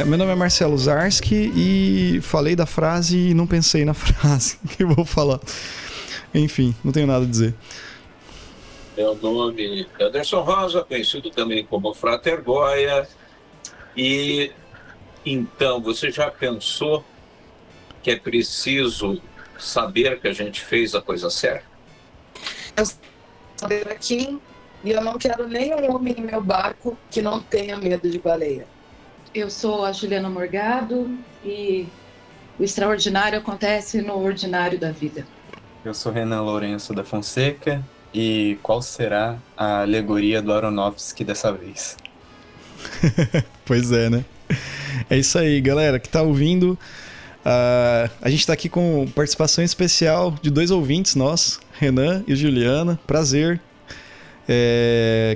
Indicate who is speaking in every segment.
Speaker 1: Meu nome é Marcelo Zarski e falei da frase e não pensei na frase que eu vou falar. Enfim, não tenho nada a dizer.
Speaker 2: Meu nome é Anderson Rosa, conhecido também como Frater Goya. E então, você já pensou que é preciso saber que a gente fez a coisa certa?
Speaker 3: Eu saber aqui e eu não quero nenhum homem em meu barco que não tenha medo de baleia.
Speaker 4: Eu sou a Juliana Morgado e o extraordinário acontece no ordinário da vida.
Speaker 5: Eu sou Renan Lourenço da Fonseca e qual será a alegoria do Aronofsky dessa vez?
Speaker 1: Pois é, né? É isso aí, galera que tá ouvindo. A gente tá aqui com participação especial de 2 ouvintes nossos, Renan e Juliana. Prazer.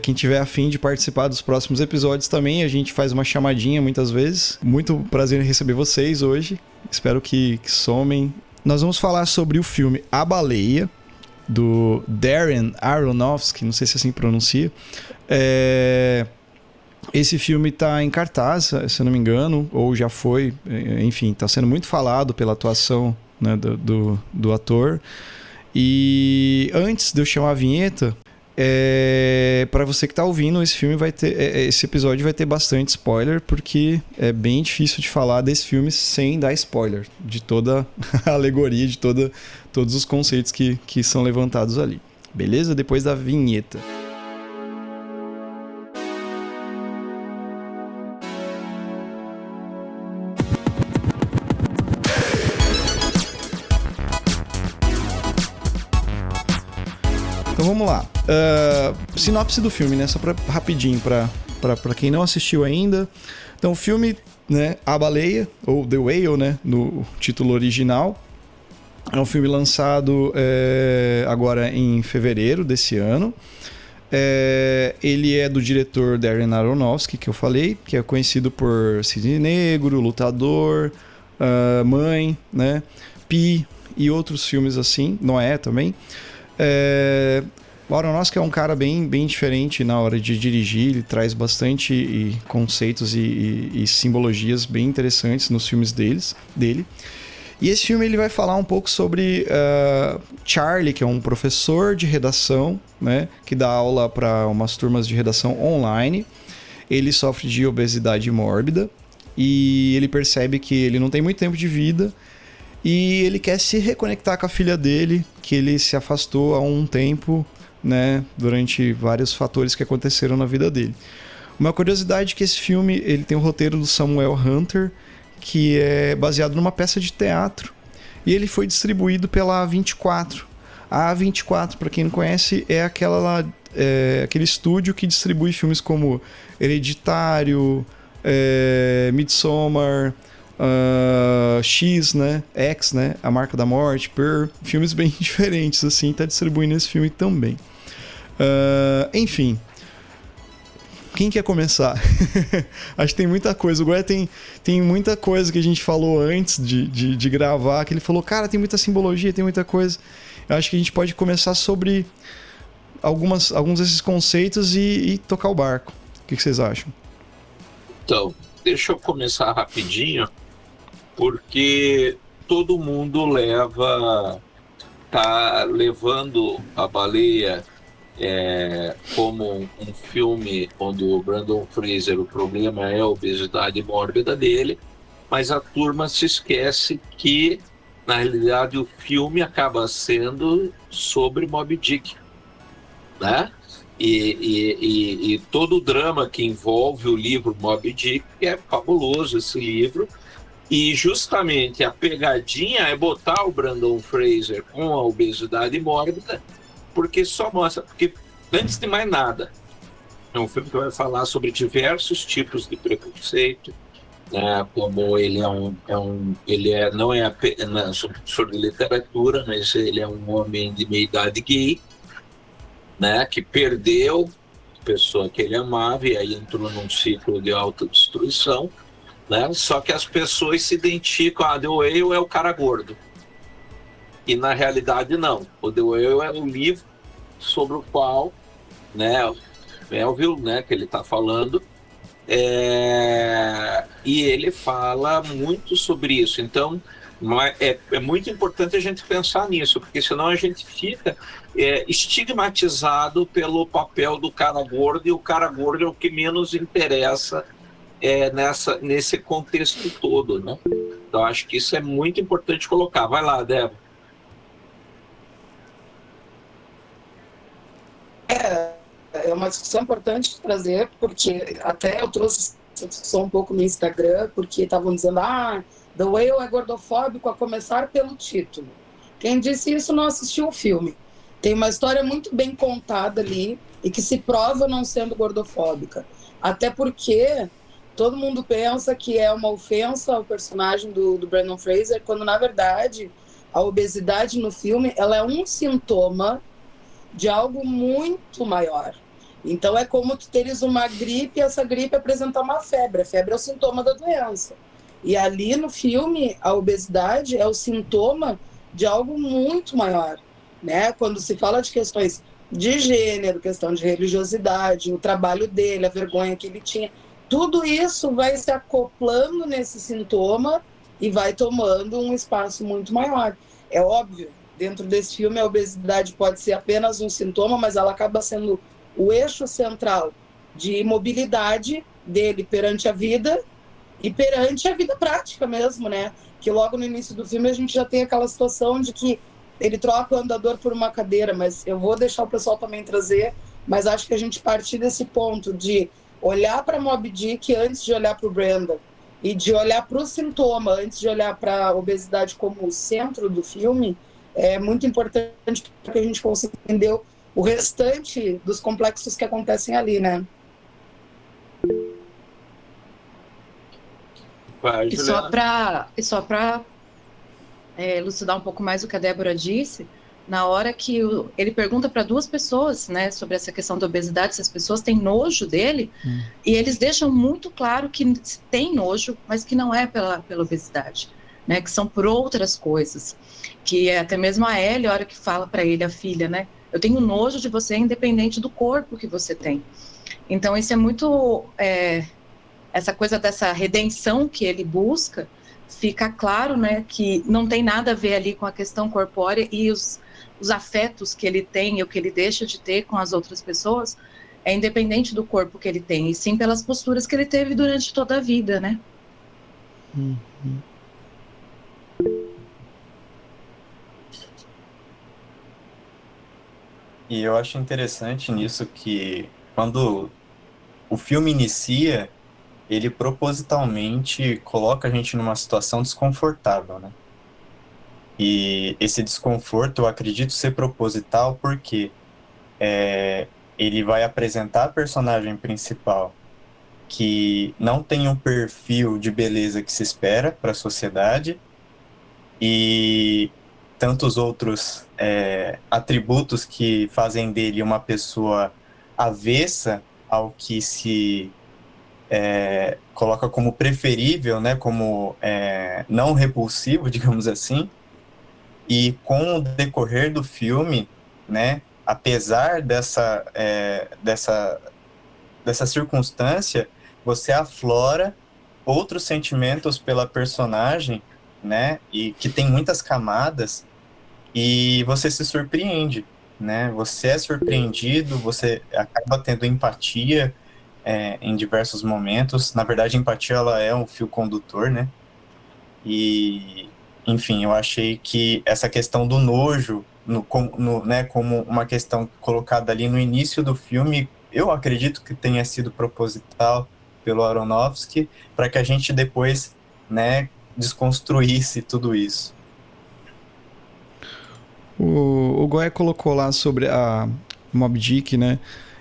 Speaker 1: Quem tiver afim de participar dos próximos episódios também, a gente faz uma chamadinha muitas vezes. Muito prazer em receber vocês hoje. Espero que somem. Nós vamos falar sobre o filme A Baleia, do Darren Aronofsky, não sei se assim pronuncia. Esse filme está em cartaz, se eu não me engano, ou já foi, enfim, está sendo muito falado pela atuação, né, do ator. E antes de eu chamar a vinheta, para você que está ouvindo, esse episódio vai ter bastante spoiler, porque é bem difícil de falar desse filme sem dar spoiler de toda a alegoria, de todos os conceitos que são levantados ali. Beleza? Depois da vinheta. Então vamos lá. Sinopse do filme, né? Só rapidinho, pra quem não assistiu ainda. Então o filme, né? A Baleia, ou The Whale, né? No título original. É um filme lançado agora em fevereiro desse ano. Ele é do diretor Darren Aronofsky, que eu falei, que é conhecido por Cisne Negro, Lutador, Mãe, né? Pi e outros filmes assim. Noé também. O Aronofsky é um cara bem diferente na hora de dirigir. Ele traz bastante conceitos e simbologias bem interessantes nos filmes dele. E esse filme ele vai falar um pouco sobre Charlie, que é um professor de redação, né, que dá aula para umas turmas de redação online. Ele sofre de obesidade mórbida e ele percebe que ele não tem muito tempo de vida. E ele quer se reconectar com a filha dele, que ele se afastou há um tempo, né, durante vários fatores que aconteceram na vida dele. Uma curiosidade é que esse filme ele tem o roteiro do Samuel Hunter, que é baseado numa peça de teatro, e ele foi distribuído pela A24. A A24, para quem não conhece, é aquele estúdio que distribui filmes como Hereditário, Midsommar, X, né? X, né? A Marca da Morte, filmes bem diferentes, assim, tá distribuindo esse filme também. Enfim. Quem quer começar? Acho que tem muita coisa. O Goya tem muita coisa que a gente falou antes de gravar, que ele falou, cara, tem muita simbologia, tem muita coisa. Eu acho que a gente pode começar sobre alguns desses conceitos e tocar o barco. O que vocês acham?
Speaker 2: Então, deixa eu começar rapidinho, porque todo mundo tá levando A Baleia como um filme onde o Brandon Fraser, o problema é a obesidade mórbida dele, mas a turma se esquece que, na realidade, o filme acaba sendo sobre Moby Dick, né? E todo o drama que envolve o livro Moby Dick é fabuloso, esse livro. E justamente a pegadinha é botar o Brandon Fraser com a obesidade mórbida, porque só mostra... Porque, antes de mais nada, é um filme que vai falar sobre diversos tipos de preconceito, né? Como ele não é apenas um professor de literatura, mas ele é um homem de meia-idade gay, né? Que perdeu a pessoa que ele amava e aí entrou num ciclo de autodestruição, né? Só que as pessoas se identificam, The Whale é o cara gordo. E na realidade não. O The Whale é um livro sobre o qual, né, Melville, né, que ele está falando, E ele fala muito sobre isso. Então, é muito importante a gente pensar nisso, porque senão a gente fica estigmatizado pelo papel do cara gordo, e o cara gordo é o que menos interessa nesse contexto todo, né? Então, acho que isso é muito importante colocar. Vai lá, Débora.
Speaker 3: É uma discussão importante trazer, porque até eu trouxe essa discussão um pouco no Instagram, porque estavam dizendo, The Whale é gordofóbico, a começar pelo título. Quem disse isso não assistiu o filme. Tem uma história muito bem contada ali e que se prova não sendo gordofóbica. Até porque todo mundo pensa que é uma ofensa ao personagem do Brendan Fraser, quando, na verdade, a obesidade no filme ela é um sintoma de algo muito maior. Então, é como tu teres uma gripe e essa gripe apresentar uma febre. A febre é o sintoma da doença. E ali no filme, a obesidade é o sintoma de algo muito maior, né? Quando se fala de questões de gênero, questão de religiosidade, o trabalho dele, a vergonha que ele tinha, tudo isso vai se acoplando nesse sintoma e vai tomando um espaço muito maior. É óbvio, dentro desse filme, a obesidade pode ser apenas um sintoma, mas ela acaba sendo o eixo central de mobilidade dele perante a vida e perante a vida prática mesmo, né? Que logo no início do filme a gente já tem aquela situação de que ele troca o andador por uma cadeira, mas eu vou deixar o pessoal também trazer, mas acho que a gente partir desse ponto de olhar para Moby Dick antes de olhar para o Brendan e de olhar para o sintoma antes de olhar para a obesidade como o centro do filme é muito importante para que a gente consiga entender o restante dos complexos que acontecem ali, né?
Speaker 2: Vai,
Speaker 4: E só para elucidar um pouco mais o que a Débora disse, na hora que ele pergunta para duas pessoas, né, sobre essa questão da obesidade, se as pessoas têm nojo dele, e eles deixam muito claro que tem nojo, mas que não é pela obesidade, né, que são por outras coisas, que é até mesmo a Ellie, a hora que fala para ele, a filha, né, eu tenho nojo de você independente do corpo que você tem. Então isso é muito, essa coisa dessa redenção que ele busca, fica claro, né, que não tem nada a ver ali com a questão corpórea e os afetos que ele tem, ou que ele deixa de ter com as outras pessoas, é independente do corpo que ele tem, e sim pelas posturas que ele teve durante toda a vida, né?
Speaker 5: E eu acho interessante nisso que quando o filme inicia, ele propositalmente coloca a gente numa situação desconfortável, né? E esse desconforto eu acredito ser proposital porque ele vai apresentar a personagem principal que não tem um perfil de beleza que se espera para a sociedade e tantos outros atributos que fazem dele uma pessoa avessa ao que se coloca como preferível, né, como não repulsivo, digamos assim. E com o decorrer do filme, né, apesar dessa circunstância, você aflora outros sentimentos pela personagem, né, e que tem muitas camadas, e você se surpreende, né? Você é surpreendido, você acaba tendo empatia em diversos momentos. Na verdade, a empatia ela é um fio condutor, né? E, enfim, eu achei que essa questão do nojo, né, como uma questão colocada ali no início do filme, eu acredito que tenha sido proposital pelo Aronofsky, para que a gente depois, né, desconstruísse tudo isso.
Speaker 1: O Goya colocou lá sobre a Moby Dick, né?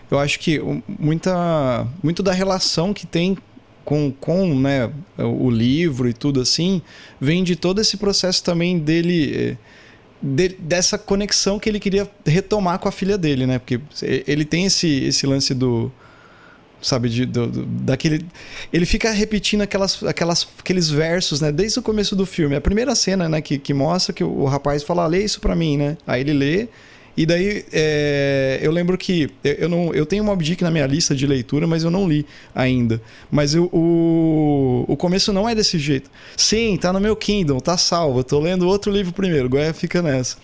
Speaker 1: Eu acho que muito da relação que tem com né, o livro e tudo assim, vem de todo esse processo também dele, dessa conexão que ele queria retomar com a filha dele, né? Porque ele tem esse lance do... sabe, daquele... Ele fica repetindo aqueles versos, né? Desde o começo do filme. A primeira cena, né, que mostra que o rapaz fala, lê isso pra mim, né? Aí ele lê E daí, eu lembro que eu tenho Moby Dick na minha lista de leitura, mas eu não li ainda. Mas o começo não é desse jeito. Sim, tá no meu Kindle, tá salvo. Eu tô lendo outro livro primeiro, agora fica nessa.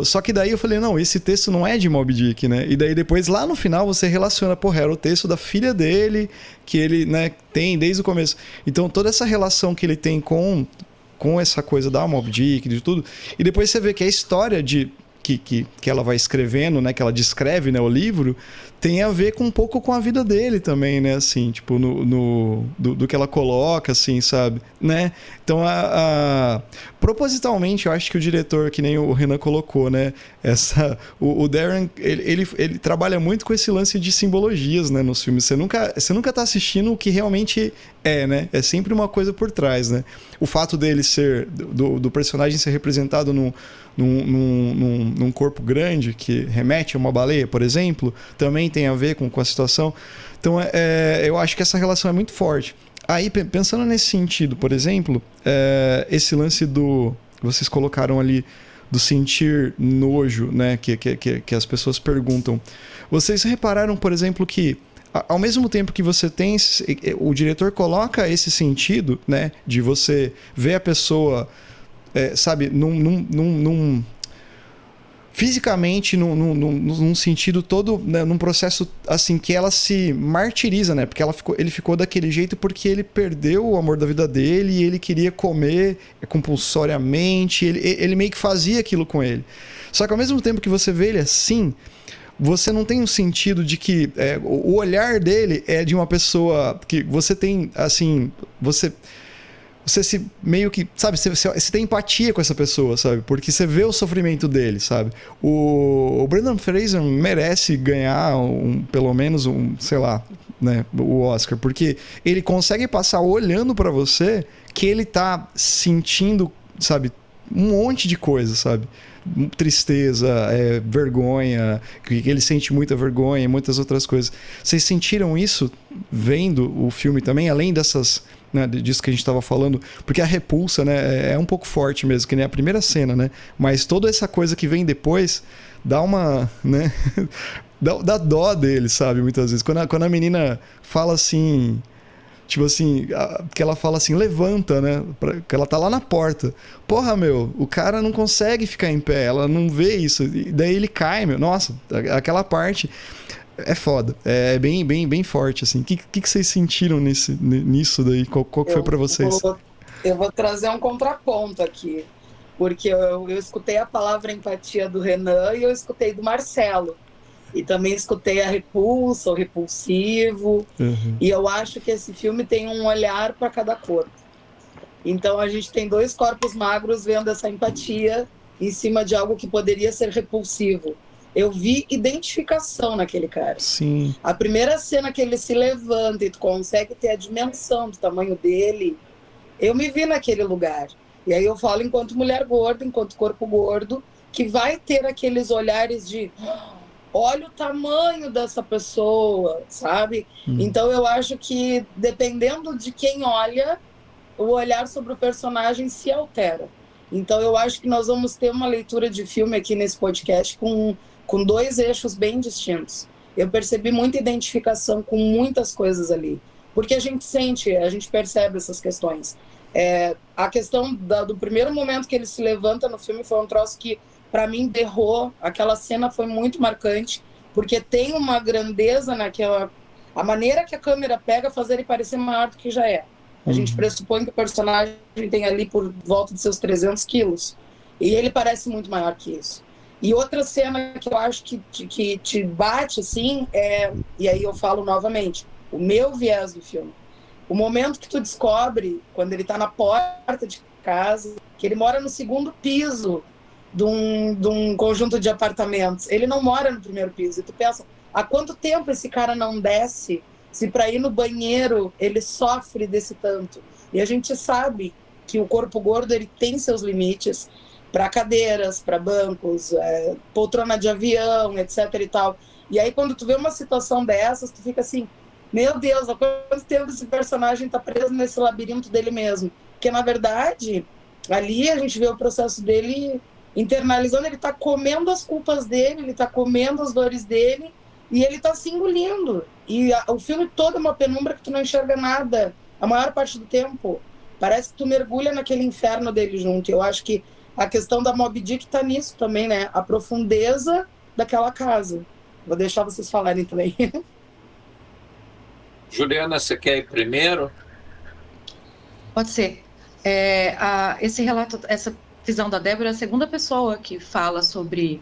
Speaker 1: Só que daí eu falei, não, esse texto não é de Moby Dick, né? E daí depois, lá no final, você relaciona, porra, era o texto da filha dele, que ele, né, tem desde o começo. Então, toda essa relação que ele tem com essa coisa da Moby Dick, de tudo. E depois você vê que a história que ela vai escrevendo, né, que ela descreve, né, o livro, tem a ver com um pouco com a vida dele também, né, assim, tipo, do que ela coloca, assim, sabe, né? Então, propositalmente, eu acho que o diretor, que nem o Renan colocou, né, o Darren, ele trabalha muito com esse lance de simbologias, né, nos filmes. Você nunca tá assistindo o que realmente é, né? É sempre uma coisa por trás, né? O fato dele ser, do personagem ser representado num corpo grande, que remete a uma baleia, por exemplo, também tem a ver com a situação. Então, eu acho que essa relação é muito forte. Aí, pensando nesse sentido, por exemplo, esse lance que vocês colocaram ali, do sentir nojo, né, que as pessoas perguntam. Vocês repararam, por exemplo, que ao mesmo tempo que você tem, o diretor coloca esse sentido, né, de você ver a pessoa, sabe, fisicamente, num sentido todo, né, num processo assim que ela se martiriza, né? Porque ele ficou daquele jeito porque ele perdeu o amor da vida dele e ele queria comer compulsoriamente, ele meio que fazia aquilo com ele. Só que ao mesmo tempo que você vê ele assim, você não tem um sentido de que o olhar dele é de uma pessoa que você tem, assim, você se meio que, sabe, você tem empatia com essa pessoa, sabe? Porque você vê o sofrimento dele, sabe? O Brendan Fraser merece ganhar pelo menos sei lá, né, o Oscar, porque ele consegue passar olhando pra você que ele tá sentindo, sabe, um monte de coisa, sabe? Tristeza, vergonha, que ele sente muita vergonha e muitas outras coisas. Vocês sentiram isso vendo o filme também, além dessas, né, disso que a gente estava falando? Porque a repulsa, né, é um pouco forte mesmo, que nem a primeira cena, né? Mas toda essa coisa que vem depois dá uma, né, dá dó dele, sabe? Muitas vezes. Quando a menina fala assim, tipo assim, que ela fala assim, levanta, né? Que ela tá lá na porta. Porra, meu, o cara não consegue ficar em pé, ela não vê isso. E daí ele cai, meu. Nossa, aquela parte é foda. É bem forte, assim. O que vocês sentiram nisso daí? Qual que foi pra vocês?
Speaker 3: Eu vou trazer um contraponto aqui. Porque eu escutei a palavra empatia do Renan e eu escutei do Marcelo. E também escutei a repulsa, o repulsivo.
Speaker 1: Uhum.
Speaker 3: E eu acho que esse filme tem um olhar para cada corpo. Então a gente tem dois corpos magros vendo essa empatia em cima de algo que poderia ser repulsivo. Eu vi identificação naquele cara.
Speaker 1: Sim.
Speaker 3: A primeira cena que ele se levanta e tu consegue ter a dimensão do tamanho dele, eu me vi naquele lugar. E aí eu falo enquanto mulher gorda, enquanto corpo gordo, que vai ter aqueles olhares de... olha o tamanho dessa pessoa, sabe? Então eu acho que, dependendo de quem olha, o olhar sobre o personagem se altera. Então eu acho que nós vamos ter uma leitura de filme aqui nesse podcast com dois eixos bem distintos. Eu percebi muita identificação com muitas coisas ali. Porque a gente sente, a gente percebe essas questões. A questão do primeiro momento que ele se levanta no filme foi um troço que, para mim, berrou. Aquela cena foi muito marcante, porque tem uma grandeza naquela... A maneira que a câmera pega faz ele parecer maior do que já é. A gente pressupõe que o personagem tem ali por volta de seus 300 quilos. E ele parece muito maior que isso. E outra cena que eu acho que te bate, assim, e aí eu falo novamente, o meu viés do filme. O momento que tu descobre, quando ele tá na porta de casa, que ele mora no segundo piso de um conjunto de apartamentos. Ele não mora no primeiro piso. E tu pensa, há quanto tempo esse cara não desce, se para ir no banheiro ele sofre desse tanto? E a gente sabe que o corpo gordo ele tem seus limites para cadeiras, para bancos, poltrona de avião, etc. e tal. E aí quando tu vê uma situação dessas, tu fica assim, meu Deus, há quanto tempo esse personagem está preso nesse labirinto dele mesmo? Porque, na verdade, ali a gente vê o processo dele internalizando, ele tá comendo as culpas dele, ele tá comendo as dores dele, e ele tá se engolindo. E o filme todo é uma penumbra que tu não enxerga nada, a maior parte do tempo. Parece que tu mergulha naquele inferno dele junto. Eu acho que a questão da Moby Dick tá nisso também, né? A profundeza daquela casa. Vou deixar vocês falarem também.
Speaker 2: Juliana, você quer ir primeiro?
Speaker 4: Pode ser. Esse relato, essa visão da Débora é a segunda pessoa que fala sobre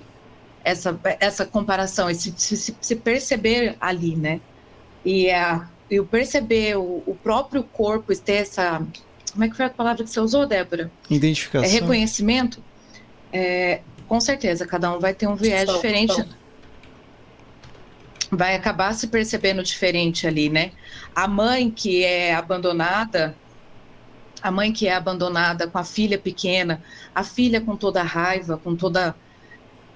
Speaker 4: essa comparação, se perceber ali, né? E o perceber o próprio corpo, ter essa... Como é que foi a palavra que você usou, Débora?
Speaker 1: Identificação.
Speaker 4: Reconhecimento. Com certeza, cada um vai ter um viés diferente. Vai acabar se percebendo diferente ali, né? A mãe que é abandonada com a filha pequena, a filha com toda a raiva, com toda...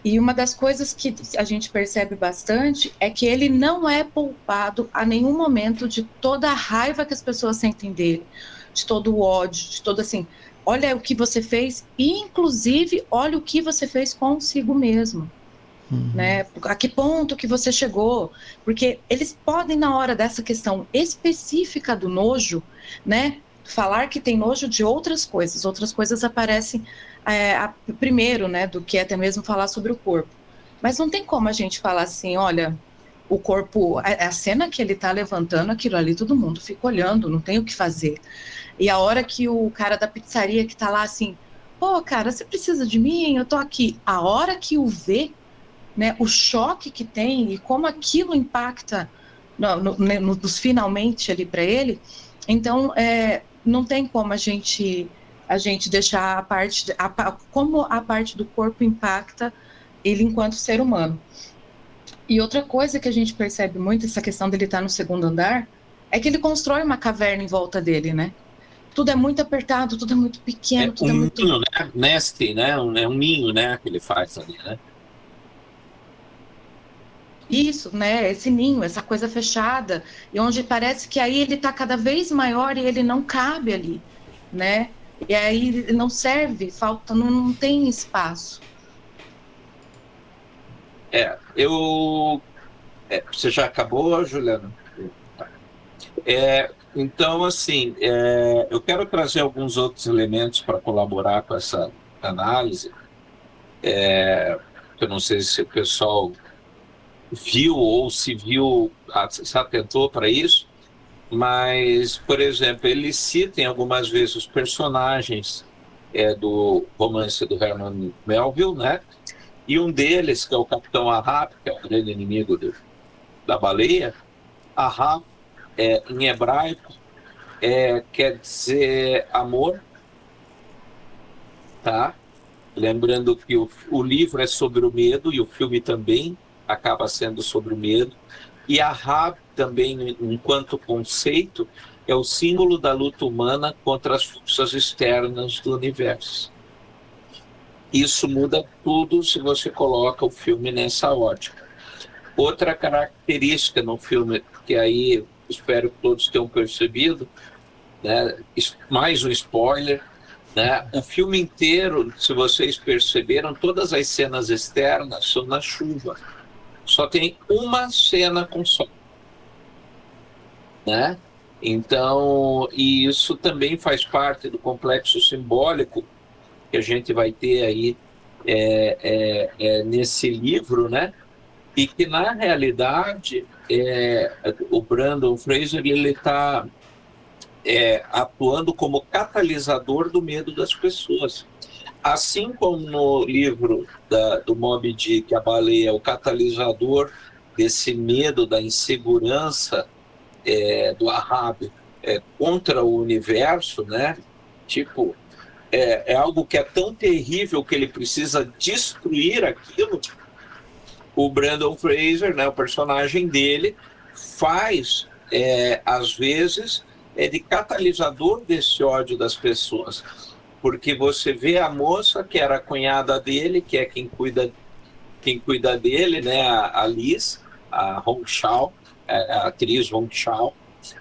Speaker 4: E uma das coisas que a gente percebe bastante é que ele não é poupado a nenhum momento de toda a raiva que as pessoas sentem dele, de todo o ódio, de todo assim, olha o que você fez, e inclusive olha o que você fez consigo mesmo. Né? A que ponto que você chegou? Porque eles podem, na hora dessa questão específica do nojo, né, falar que tem nojo de outras coisas aparecem primeiro, né, do que até mesmo falar sobre o corpo. Mas não tem como a gente falar assim, olha, o corpo, a cena que ele tá levantando, aquilo ali, todo mundo fica olhando, não tem o que fazer. E a hora que o cara da pizzaria que tá lá assim, pô, cara, você precisa de mim? Eu tô aqui. A hora que o vê, né, o choque que tem e como aquilo impacta nos finalmente ali para ele, então não tem como a gente deixar como a parte do corpo impacta ele enquanto ser humano. E outra coisa que a gente percebe muito, essa questão dele estar no segundo andar, é que ele constrói uma caverna em volta dele, né? Tudo é muito apertado, tudo é muito pequeno, tudo é muito...
Speaker 2: ninho, né? Nest, né? É um ninho, né? Que ele faz ali, né?
Speaker 4: Isso, né? Esse ninho, essa coisa fechada, e onde parece que aí ele está cada vez maior e ele não cabe ali, né? E aí não serve, falta, não tem espaço.
Speaker 2: Você já acabou, Juliana? Então, assim, eu quero trazer alguns outros elementos para colaborar com essa análise. Eu não sei se o pessoal viu ou se atentou para isso, mas, por exemplo, ele cita em algumas vezes os personagens do romance do Herman Melville, né? E um deles, que é o Capitão Ahab, que é o grande inimigo da baleia, Ahab, em hebraico, quer dizer amor, tá? Lembrando que o livro é sobre o medo e o filme também acaba sendo sobre o medo. E Ahab também, enquanto conceito, é o símbolo da luta humana contra as forças externas do universo. Isso muda tudo se você coloca o filme nessa ótica. Outra característica no filme, que aí espero que todos tenham percebido, né, mais um spoiler, né, o filme inteiro, se vocês perceberam, todas as cenas externas são na chuva. Só tem uma cena com sol, né? Então, e isso também faz parte do complexo simbólico que a gente vai ter aí nesse livro, né? E que, na realidade, o Brandon Fraser ele está atuando como catalisador do medo das pessoas. Assim como no livro do Moby Dick, a baleia é o catalisador desse medo, da insegurança do Ahab contra o universo, né? Tipo, é algo que é tão terrível que ele precisa destruir aquilo. O Brandon Fraser, né, o personagem dele, faz, às vezes, de catalisador desse ódio das pessoas. Porque você vê a moça, que era a cunhada dele, que é quem cuida dele, né, a Liz, a Hong Chau, a atriz Hong Chau.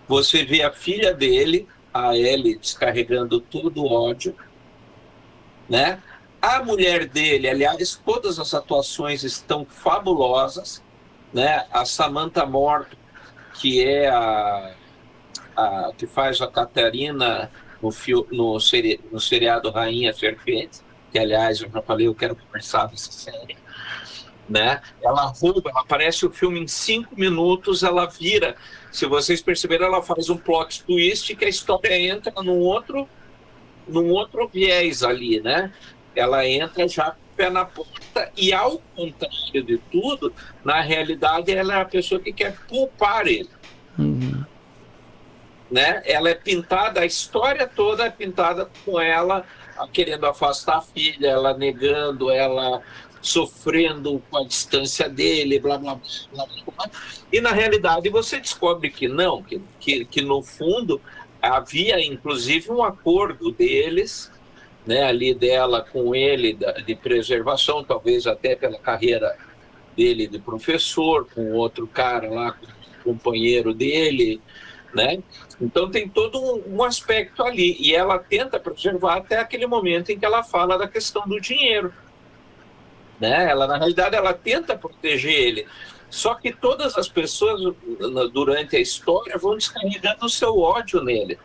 Speaker 2: Você vê a filha dele, a Ellie, descarregando todo o ódio, né? A mulher dele, aliás, todas as atuações estão fabulosas, né? A Samantha Morton, que é a que faz a Catarina no seriado Rainha Serpente, que, aliás, eu já falei, eu quero conversar dessa série, né? Ela aparece o filme em 5 minutos, ela vira, se vocês perceberam, ela faz um plot twist que a história entra num outro viés ali, né? Ela entra já com o pé na porta e, ao contrário de tudo, na realidade, ela é a pessoa que quer poupar ele. Né? Ela é pintada, a história toda é pintada com ela querendo afastar a filha, ela negando, ela sofrendo com a distância dele, blá, blá, blá, blá, blá. E, na realidade, você descobre que não, que no fundo havia, inclusive, um acordo deles, né, ali dela com ele, de preservação, talvez até pela carreira dele de professor, com outro cara lá, com o companheiro dele, né? Então tem todo um aspecto ali, e ela tenta preservar até aquele momento em que ela fala da questão do dinheiro, né? Ela, na realidade, ela tenta proteger ele, só que todas as pessoas durante a história vão descarregando o seu ódio nele.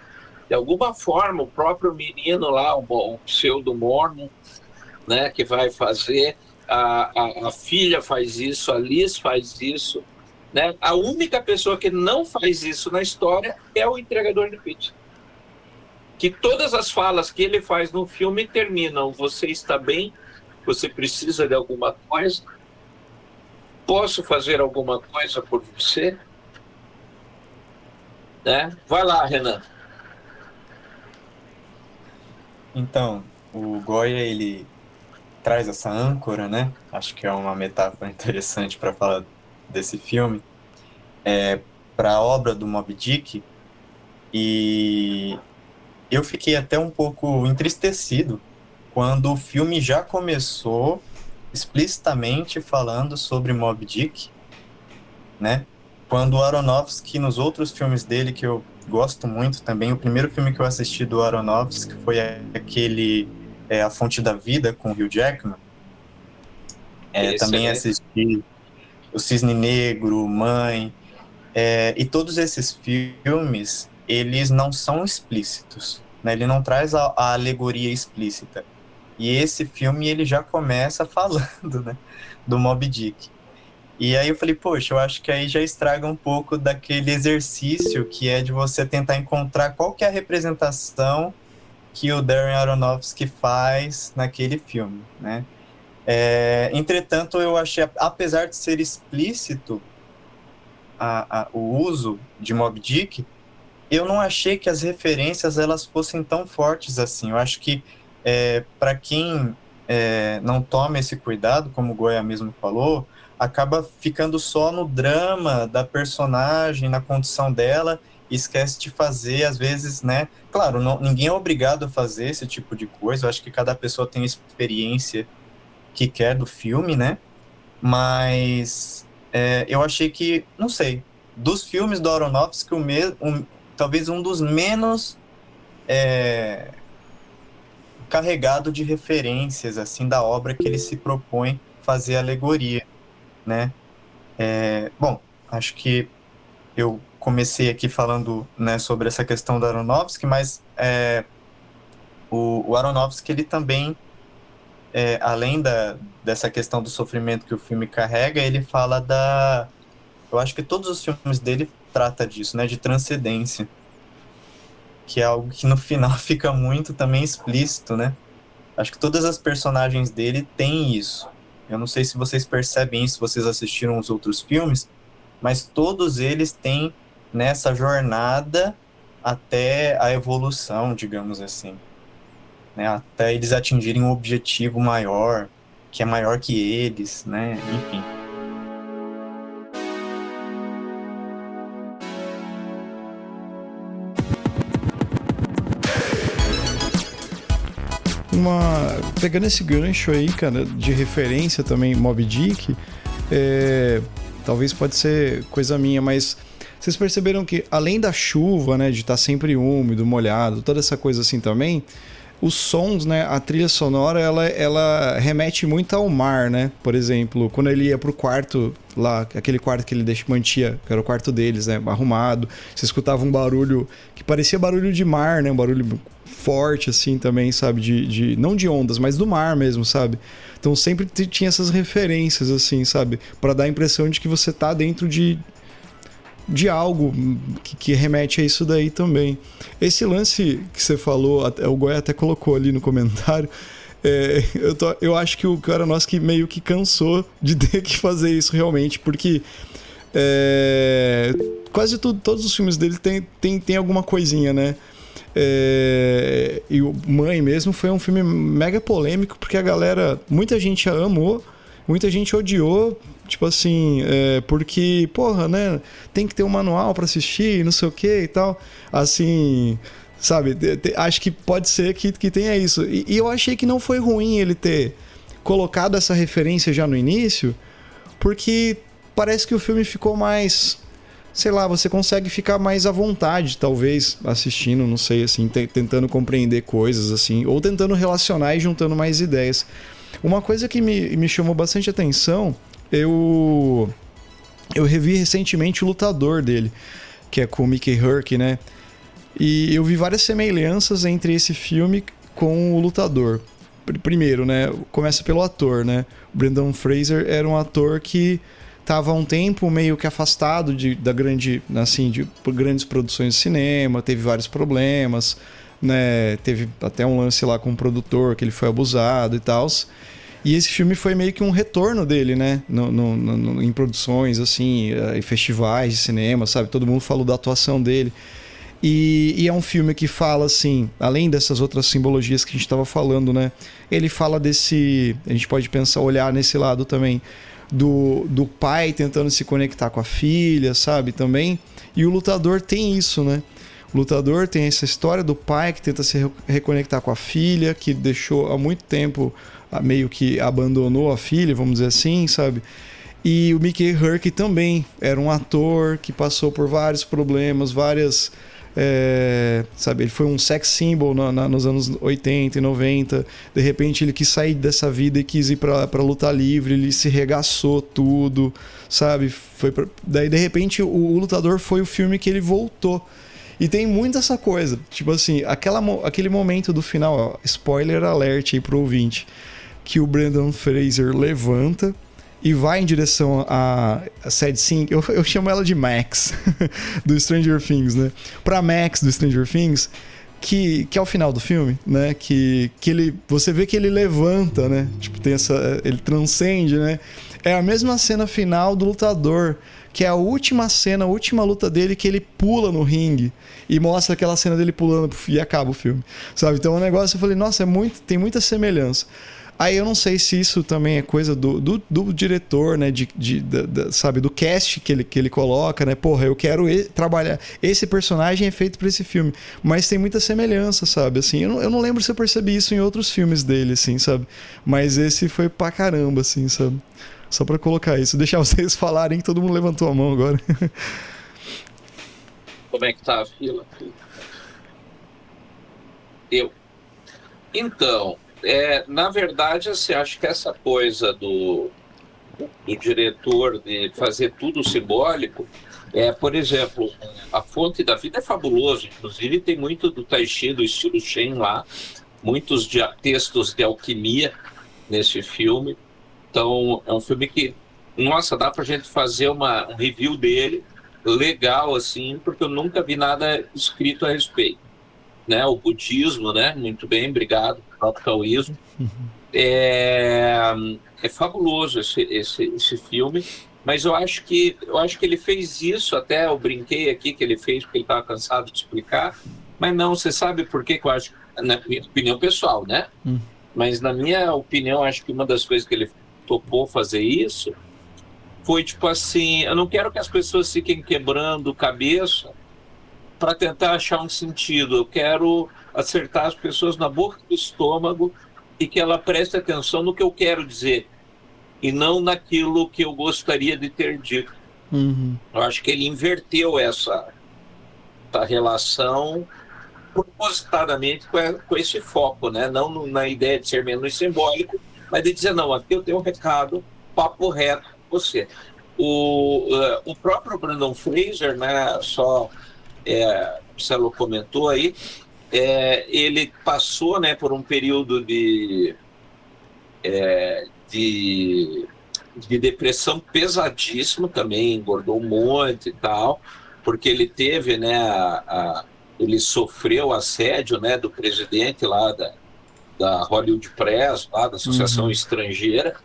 Speaker 2: De alguma forma, o próprio menino lá, o pseudo-mormon, né, que vai fazer, a filha faz isso, a Liz faz isso, né? A única pessoa que não faz isso na história é o entregador de pizza. Que todas as falas que ele faz no filme terminam: você está bem? Você precisa de alguma coisa? Posso fazer alguma coisa por você? Né? Vai lá, Renan.
Speaker 5: Então, o Goya, ele traz essa âncora, né? Acho que é uma metáfora interessante para falar desse filme, para a obra do Moby Dick, e eu fiquei até um pouco entristecido quando o filme já começou explicitamente falando sobre Moby Dick, né? Quando o Aronofsky, nos outros filmes dele, que eu gosto muito também, o primeiro filme que eu assisti do Aronofsky foi aquele A Fonte da Vida, com o Hugh Jackman. Também assisti O Cisne Negro, Mãe, e todos esses filmes, eles não são explícitos, né? Ele não traz a alegoria explícita. E esse filme, ele já começa falando, né, do Moby Dick. E aí eu falei, poxa, eu acho que aí já estraga um pouco daquele exercício que é de você tentar encontrar qual que é a representação que o Darren Aronofsky faz naquele filme, né? Entretanto, eu achei, apesar de ser explícito o uso de Moby Dick, eu não achei que as referências elas fossem tão fortes assim. Eu acho que para quem não toma esse cuidado, como o Goya mesmo falou, acaba ficando só no drama da personagem, na condição dela, e esquece de fazer, às vezes, né? Claro, ninguém é obrigado a fazer esse tipo de coisa, eu acho que cada pessoa tem a experiência que quer do filme, né? Mas eu achei que, não sei, dos filmes do Aronofsky, talvez um dos menos carregado de referências, assim, da obra que ele se propõe fazer alegoria, né? Bom, acho que eu comecei aqui falando, né, sobre essa questão do Aronofsky, mas o Aronofsky, ele também, além dessa questão do sofrimento que o filme carrega, ele fala eu acho que todos os filmes dele trata disso, né, de transcendência, que é algo que no final fica muito também explícito, né? Acho que todas as personagens dele têm isso. Eu não sei se vocês percebem isso, se vocês assistiram os outros filmes, mas todos eles têm nessa jornada até a evolução, digamos assim, né? Até eles atingirem um objetivo maior, que é maior que eles, né? Enfim.
Speaker 1: Pegando esse gancho aí, cara, de referência também, Moby Dick, talvez pode ser coisa minha, mas vocês perceberam que além da chuva, né, de estar sempre úmido, molhado, toda essa coisa assim também, os sons, né, a trilha sonora, ela remete muito ao mar, né? Por exemplo, quando ele ia pro quarto lá, aquele quarto que ele mantia, que era o quarto deles, né, arrumado, você escutava um barulho que parecia barulho de mar, né? Um barulho forte, assim, também, sabe? Não de ondas, mas do mar mesmo, sabe? Então sempre tinha essas referências, assim, sabe? Pra dar a impressão de que você tá dentro de algo que remete a isso daí também. Esse lance que você falou, o Goya até colocou ali no comentário, eu acho que o cara nosso que meio que cansou de ter que fazer isso realmente, porque quase todos os filmes dele tem alguma coisinha, né? E o Mãe mesmo foi um filme mega polêmico, porque muita gente amou, muita gente odiou, tipo assim, porque, porra, né, tem que ter um manual pra assistir, não sei o que e tal, assim, sabe, acho que pode ser que tenha isso, e eu achei que não foi ruim ele ter colocado essa referência já no início, porque parece que o filme ficou mais, sei lá, você consegue ficar mais à vontade, talvez, assistindo, não sei, assim, tentando compreender coisas, assim, ou tentando relacionar e juntando mais ideias. Uma coisa que me chamou bastante atenção, eu revi recentemente o Lutador dele, que é com o Mickey Rourke, né? E eu vi várias semelhanças entre esse filme com o Lutador. Primeiro, né? Começa pelo ator, né? O Brendan Fraser era um ator que estava há um tempo meio que afastado de grandes produções de cinema, teve vários problemas, né? Teve até um lance lá com um produtor que ele foi abusado e tal. E esse filme foi meio que um retorno dele, né? Em produções, assim, em festivais de cinema, sabe? Todo mundo falou da atuação dele. E é um filme que fala, assim, além dessas outras simbologias que a gente estava falando, né? Ele fala desse... A gente pode pensar, olhar nesse lado também do pai tentando se conectar com a filha, sabe? Também. E o Lutador tem isso, né? O Lutador tem essa história do pai que tenta se reconectar com a filha, que deixou há muito tempo, meio que abandonou a filha, vamos dizer assim, sabe? E o Mickey Rourke também era um ator que passou por vários problemas, sabe, ele foi um sex symbol nos anos 80 e 90. De repente ele quis sair dessa vida e quis ir pra luta livre, ele se regaçou tudo, sabe? Daí de repente o Lutador foi o filme que ele voltou. E tem muito essa coisa, tipo assim, aquele momento do final, ó, spoiler alert aí pro ouvinte, que o Brendan Fraser levanta e vai em direção a Sad Sink, eu chamo ela de Max, do Stranger Things, né? Pra Max do Stranger Things, que é o final do filme, né? Que você vê que ele levanta, né? Tipo, ele transcende, né? É a mesma cena final do Lutador, que é a última cena, a última luta dele, que ele pula no ringue e mostra aquela cena dele pulando e acaba o filme, sabe? Então é um negócio, eu falei, nossa, tem muita semelhança. Aí eu não sei se isso também é coisa do diretor, né? Sabe, do cast que ele coloca, né? Porra, eu quero trabalhar. Esse personagem é feito pra esse filme. Mas tem muita semelhança, sabe? Assim, eu não lembro se eu percebi isso em outros filmes dele, assim, sabe? Mas esse foi pra caramba, assim, sabe? Só pra colocar isso. Deixar vocês falarem que todo mundo levantou a mão agora.
Speaker 2: Como é que tá a fila? Então, na verdade, assim, acho que essa coisa do diretor de fazer tudo simbólico, por exemplo, A Fonte da Vida é fabuloso, inclusive tem muito do Tai Chi, do estilo Shen lá, muitos textos de alquimia nesse filme. Então, é um filme que, nossa, dá pra gente fazer um review dele legal, assim, porque eu nunca vi nada escrito a respeito. Né? O budismo, né? Muito bem, obrigado, o próprio taoísmo. É fabuloso esse filme, mas eu acho que ele fez isso, até eu brinquei aqui que ele fez porque ele estava cansado de explicar, mas não, você sabe por que eu acho, na minha opinião pessoal, né? Mas na minha opinião, acho que uma das coisas que ele topou fazer isso foi tipo assim, eu não quero que as pessoas fiquem quebrando cabeça para tentar achar um sentido, eu quero acertar as pessoas na boca do estômago e que ela preste atenção no que eu quero dizer e não naquilo que eu gostaria de ter dito. Eu acho que ele inverteu essa relação propositadamente com esse foco, né? Não na ideia de ser menos simbólico, mas de dizer, não, aqui eu tenho um recado, papo reto com você. O próprio Brendan Fraser, né, o Marcelo comentou aí, ele passou, né, por um período de depressão pesadíssimo também, engordou um monte e tal, porque ele teve, né, ele sofreu assédio, né, do presidente lá da Hollywood Press, lá da Associação Estrangeira,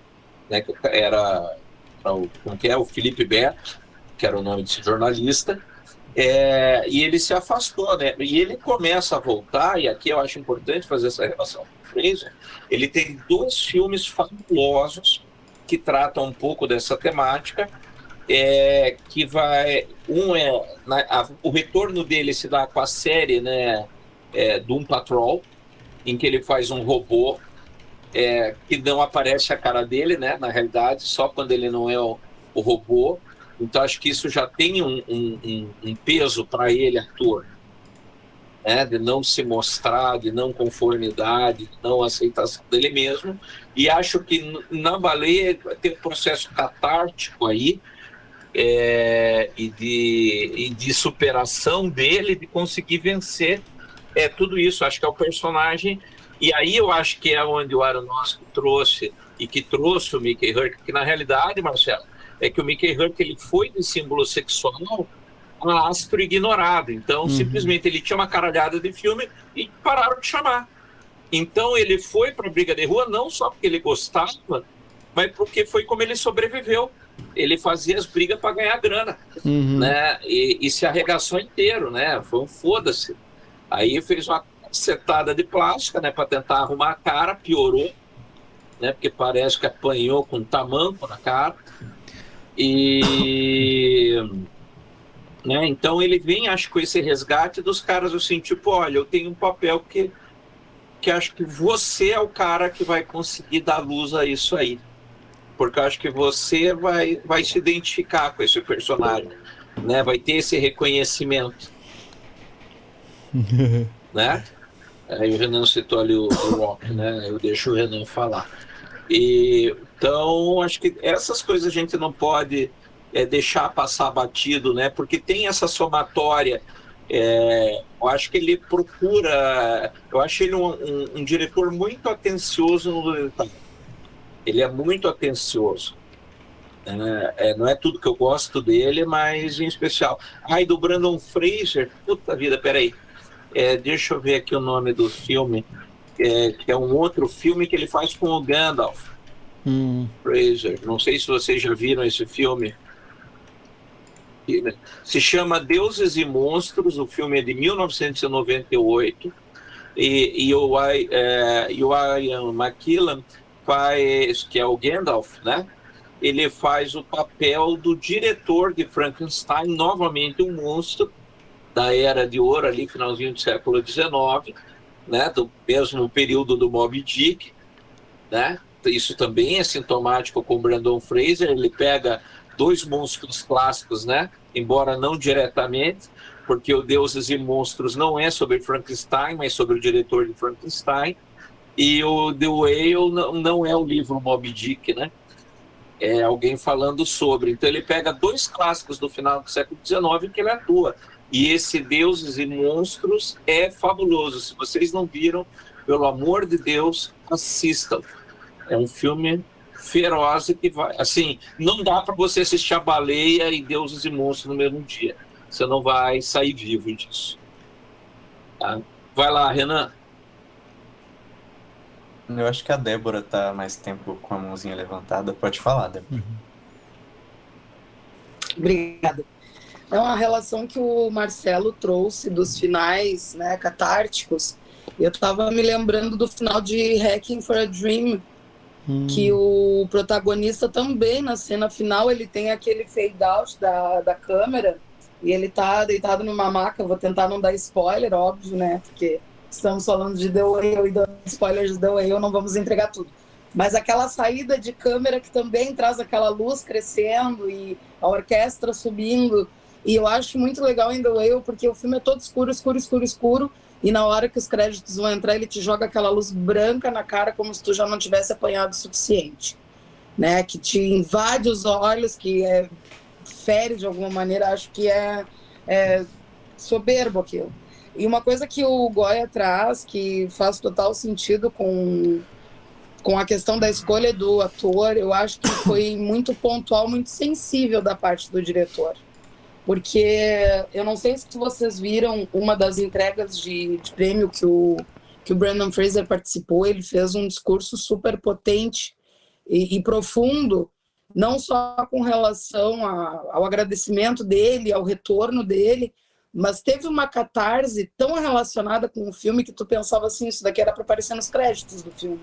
Speaker 2: né, que era o Felipe Beto, que era o nome desse jornalista, e ele se afastou, né? E ele começa a voltar, e aqui eu acho importante fazer essa relação com o Fraser. Ele tem 2 filmes fabulosos que tratam um pouco dessa temática, que vai... o retorno dele se dá com a série, né, Doom Patrol, em que ele faz um robô que não aparece a cara dele, né, na realidade, só quando ele não é o robô. Então, acho que isso já tem um peso para ele, ator, né, de não se mostrar, de não conformidade, de não aceitação dele mesmo. E acho que na Baleia tem um processo catártico aí, e de superação dele, de conseguir vencer tudo isso. Acho que é o personagem. E aí eu acho que é onde o Aronofsky trouxe, e que trouxe o Mickey Rourke, que na realidade, Marcelo, é que o Mickey Rourke ele foi de símbolo sexual astro ignorado. Então, simplesmente ele tinha uma caralhada de filme e pararam de chamar. Então, ele foi para a briga de rua não só porque ele gostava, mas porque foi como ele sobreviveu. Ele fazia as brigas para ganhar grana, né? E se arregaçou inteiro, né? Foi um foda-se. Aí fez uma setada de plástica, né, para tentar arrumar a cara, piorou, né? Porque parece que apanhou com tamanco na cara. E, né, então ele vem, acho, com esse resgate dos caras, assim, tipo, olha, eu tenho um papel que acho que você é o cara que vai conseguir dar luz a isso aí, porque eu acho que você vai se identificar com esse personagem, né, vai ter esse reconhecimento, né? Aí o Renan citou ali o Rock, né, eu deixo o Renan falar. Então, acho que essas coisas a gente não pode deixar passar batido, né? Porque tem essa somatória. Eu acho que ele procura... Eu acho ele um diretor muito atencioso no detalhe. Ele é muito atencioso. Não é tudo que eu gosto dele, mas em especial. E do Brendan Fraser... Puta vida, peraí. Deixa eu ver aqui o nome do filme. Que é um outro filme que ele faz com o Gandalf. Fraser. Não sei se vocês já viram esse filme. Se chama Deuses e Monstros. O filme é de 1998. E o Ian McKellen faz, que é o Gandalf, né? Ele faz o papel do diretor de Frankenstein, novamente um monstro da Era de Ouro, ali, finalzinho do século XIX. Né, do mesmo período do Moby Dick, né? Isso também é sintomático com o Brendan Fraser. Ele pega 2 monstros clássicos, né? Embora não diretamente, porque o Deuses e Monstros não é sobre Frankenstein, mas sobre o diretor de Frankenstein. E o The Whale não é o livro Moby Dick, né? É alguém falando sobre. Então ele pega 2 clássicos do final do século XIX que ele atua. E esse Deuses e Monstros é fabuloso. Se vocês não viram, pelo amor de Deus, assistam. É um filme feroz que vai... Assim, não dá para você assistir a Baleia e Deuses e Monstros no mesmo dia. Você não vai sair vivo disso. Tá? Vai lá, Renan.
Speaker 5: Eu acho que a Débora tá mais tempo com a mãozinha levantada. Pode falar, Débora.
Speaker 3: Obrigada. É uma relação que o Marcelo trouxe dos finais, né, catárticos. Eu estava me lembrando do final de Hacking for a Dream, que o protagonista também, na cena final, ele tem aquele fade-out da câmera e ele tá deitado numa maca. Vou tentar não dar spoiler, óbvio, né, porque estamos falando de The Whale e dando spoilers de The Whale, não vamos entregar tudo. Mas aquela saída de câmera que também traz aquela luz crescendo e a orquestra subindo... E eu acho muito legal em The Whale, porque o filme é todo escuro, escuro, escuro, escuro, e na hora que os créditos vão entrar, ele te joga aquela luz branca na cara como se tu já não tivesse apanhado o suficiente, né? Que te invade os olhos, que fere de alguma maneira. Acho que é soberbo aquilo. E uma coisa que o Goya traz, que faz total sentido com a questão da escolha do ator, eu acho que foi muito pontual, muito sensível da parte do diretor. Porque eu não sei se vocês viram uma das entregas de prêmio que o Brendan Fraser participou. Ele fez um discurso super potente e profundo, não só com relação ao agradecimento dele, ao retorno dele, mas teve uma catarse tão relacionada com o filme que tu pensava assim, isso daqui era para aparecer nos créditos do filme.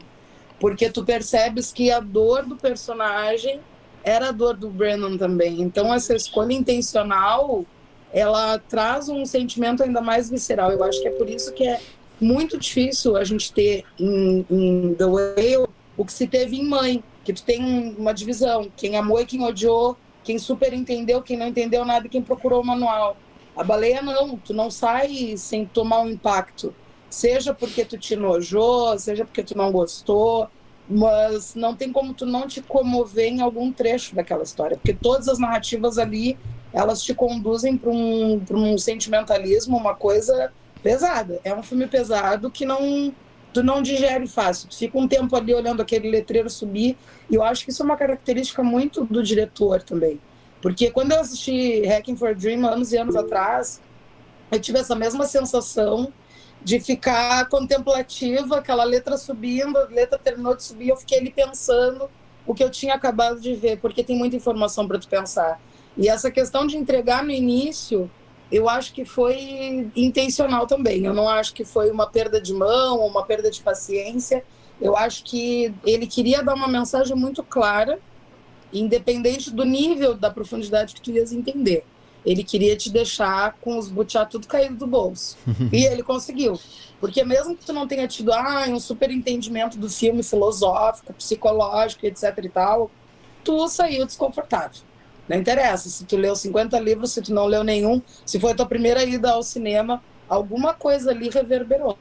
Speaker 3: Porque tu percebes que a dor do personagem era a dor do Brendan também. Então, essa escolha intencional, ela traz um sentimento ainda mais visceral. Eu acho que é por isso que é muito difícil a gente ter em The Whale o que se teve em Mãe, que tu tem uma divisão, quem amou e quem odiou, quem super entendeu, quem não entendeu nada e quem procurou o manual. A Baleia não, tu não sai sem tomar um impacto, seja porque tu te enojou, seja porque tu não gostou, mas não tem como tu não te comover em algum trecho daquela história, porque todas as narrativas ali, elas te conduzem para um sentimentalismo, uma coisa pesada. É um filme pesado que tu não digere fácil, tu fica um tempo ali olhando aquele letreiro subir, e eu acho que isso é uma característica muito do diretor também, porque quando eu assisti Hacking for a Dream anos e anos atrás, eu tive essa mesma sensação de ficar contemplativa, aquela letra subindo, a letra terminou de subir, eu fiquei ali pensando o que eu tinha acabado de ver, porque tem muita informação para tu pensar. E essa questão de entregar no início, eu acho que foi intencional também. Eu não acho que foi uma perda de mão ou uma perda de paciência. Eu acho que ele queria dar uma mensagem muito clara, independente do nível, da profundidade que tu ias entender. Ele queria te deixar com os butiá tudo caído do bolso. E ele conseguiu. Porque mesmo que tu não tenha tido um super entendimento do filme filosófico, psicológico, etc e tal, tu saiu desconfortável. Não interessa se tu leu 50 livros, se tu não leu nenhum, se foi a tua primeira ida ao cinema, alguma coisa ali reverberou.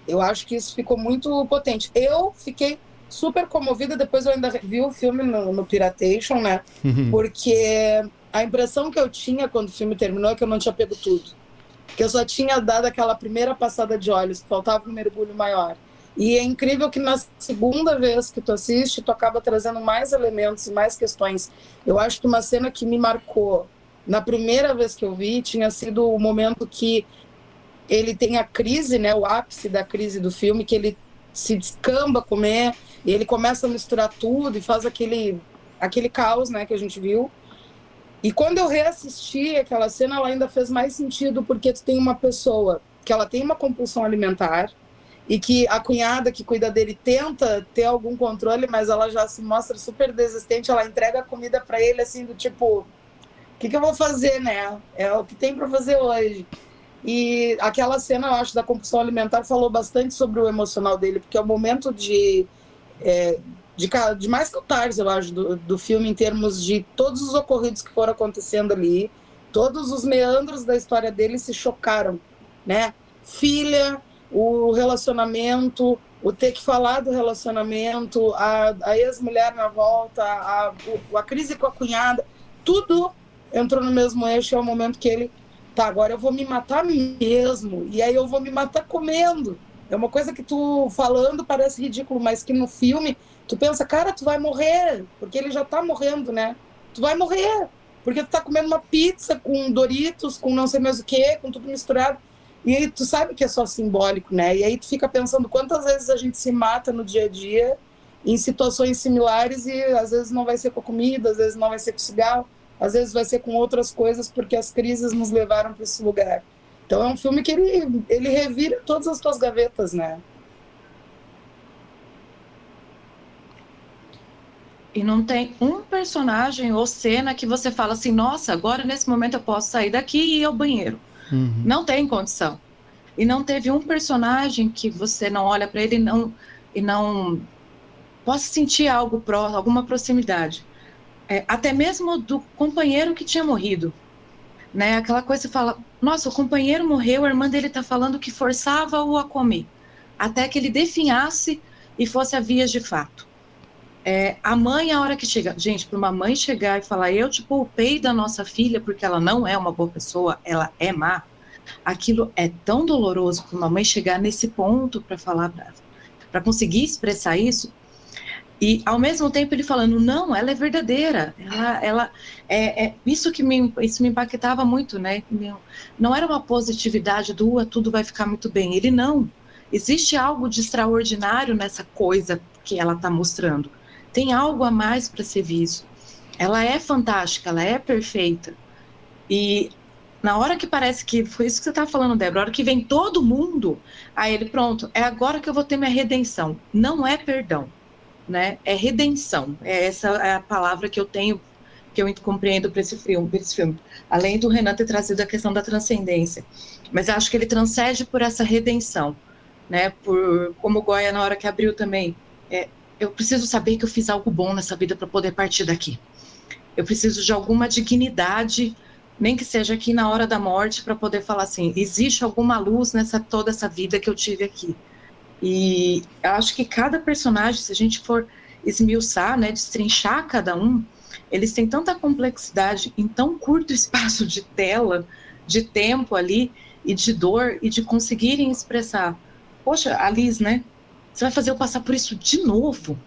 Speaker 3: Eu acho que isso ficou muito potente. Eu fiquei super comovida, depois eu ainda vi o filme no Piratation, né? Porque a impressão que eu tinha quando o filme terminou é que eu não tinha pego tudo. Que eu só tinha dado aquela primeira passada de olhos, que faltava um mergulho maior. E é incrível que na segunda vez que tu assiste, tu acaba trazendo mais elementos e mais questões. Eu acho que uma cena que me marcou na primeira vez que eu vi tinha sido o momento que ele tem a crise, né, o ápice da crise do filme, que ele se descamba a comer e ele começa a misturar tudo e faz aquele caos, né, que a gente viu. E quando eu reassisti aquela cena, ela ainda fez mais sentido, porque tu tem uma pessoa que ela tem uma compulsão alimentar e que a cunhada que cuida dele tenta ter algum controle, mas ela já se mostra super desistente, ela entrega a comida para ele assim, do tipo, o que eu vou fazer, né? É o que tem para fazer hoje. E aquela cena, eu acho, da compulsão alimentar falou bastante sobre o emocional dele, porque é o momento de mais catarse, eu acho, do filme, em termos de todos os ocorridos que foram acontecendo ali, todos os meandros da história dele se chocaram, né? Filha, o relacionamento, o ter que falar do relacionamento, a ex-mulher na volta, a crise com a cunhada, tudo entrou no mesmo eixo. É o momento que ele, agora eu vou me matar mesmo, e aí eu vou me matar comendo. É uma coisa que tu falando parece ridículo, mas que no filme tu pensa, cara, tu vai morrer, porque ele já tá morrendo, né? Tu vai morrer, porque tu tá comendo uma pizza com Doritos, com não sei mais o que, com tudo misturado. E aí tu sabe que é só simbólico, né? E aí tu fica pensando quantas vezes a gente se mata no dia a dia em situações similares, e às vezes não vai ser com a comida, às vezes não vai ser com cigarro, às vezes vai ser com outras coisas, porque as crises nos levaram para esse lugar. Então é um filme que ele revira todas as tuas gavetas, né?
Speaker 4: E não tem um personagem ou cena que você fala assim, nossa, agora nesse momento eu posso sair daqui e ir ao banheiro. Não tem condição. E não teve um personagem que você não olha para ele e não possa sentir algo próximo, alguma proximidade. Até mesmo do companheiro que tinha morrido. Né? Aquela coisa, você fala, nossa, o companheiro morreu, a irmã dele tá falando que forçava-o a comer, até que ele definhasse e fosse a vias de fato. A mãe, a hora que chega... Gente, para uma mãe chegar e falar, eu te poupei da nossa filha porque ela não é uma boa pessoa, ela é má, aquilo é tão doloroso para uma mãe chegar nesse ponto para falar, para conseguir expressar isso, e ao mesmo tempo ele falando, não, ela é verdadeira, ela isso me impactava muito, né? Não era uma positividade do tudo vai ficar muito bem, ele não, existe algo de extraordinário nessa coisa que ela está mostrando, tem algo a mais para ser visto, ela é fantástica, ela é perfeita, e na hora que parece que, foi isso que você estava falando, Débora, a hora que vem todo mundo, aí ele, pronto, é agora que eu vou ter minha redenção, não é perdão, né? É redenção, essa é a palavra que eu tenho, que eu compreendo para esse filme, além do Renan ter trazido a questão da transcendência, mas acho que ele transcende por essa redenção, né? Como o Goya na hora que abriu também, eu preciso saber que eu fiz algo bom nessa vida para poder partir daqui, eu preciso de alguma dignidade, nem que seja aqui na hora da morte, para poder falar assim, existe alguma luz nessa toda essa vida que eu tive aqui. E eu acho que cada personagem, se a gente for esmiuçar, né, destrinchar cada um, eles têm tanta complexidade em tão curto espaço de tela, de tempo ali, e de dor, e de conseguirem expressar. Poxa, a Liz, né? Você vai fazer eu passar por isso de novo?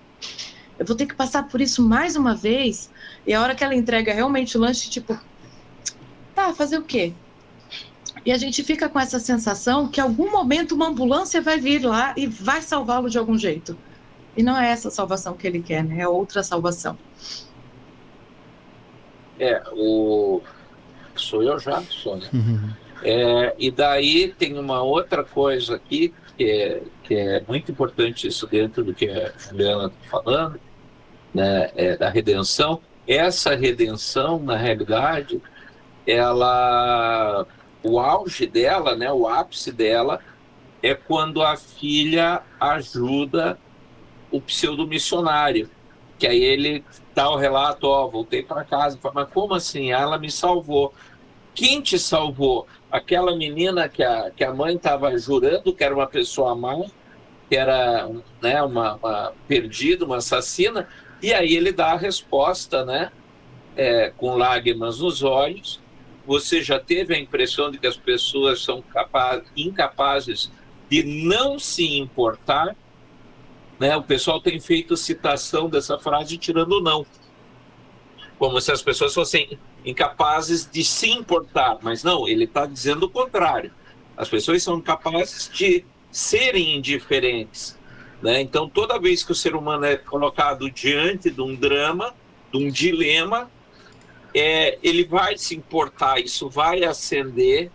Speaker 4: Eu vou ter que passar por isso mais uma vez? E a hora que ela entrega realmente o lanche, tipo, tá, fazer o quê? E a gente fica com essa sensação que em algum momento uma ambulância vai vir lá e vai salvá-lo de algum jeito. E não é essa salvação que ele quer, né? É outra salvação.
Speaker 2: Sou eu já, Sônia. E daí tem uma outra coisa aqui que é muito importante, isso dentro do que a Juliana está falando, né? Da redenção. Essa redenção, na realidade, o auge dela, né, o ápice dela, é quando a filha ajuda o pseudo-missionário, que aí ele dá o relato, voltei para casa, fala, mas como assim? Ela me salvou. Quem te salvou? Aquela menina que a mãe estava jurando que era uma pessoa má, que era, né, uma perdida, uma assassina, e aí ele dá a resposta, né, com lágrimas nos olhos. Você já teve a impressão de que as pessoas são incapazes de não se importar? Né? O pessoal tem feito citação dessa frase tirando o não, como se as pessoas fossem incapazes de se importar, mas não, ele está dizendo o contrário. As pessoas são incapazes de serem indiferentes, né? Então, toda vez que o ser humano é colocado diante de um drama, de um dilema, ele vai se importar, isso vai acender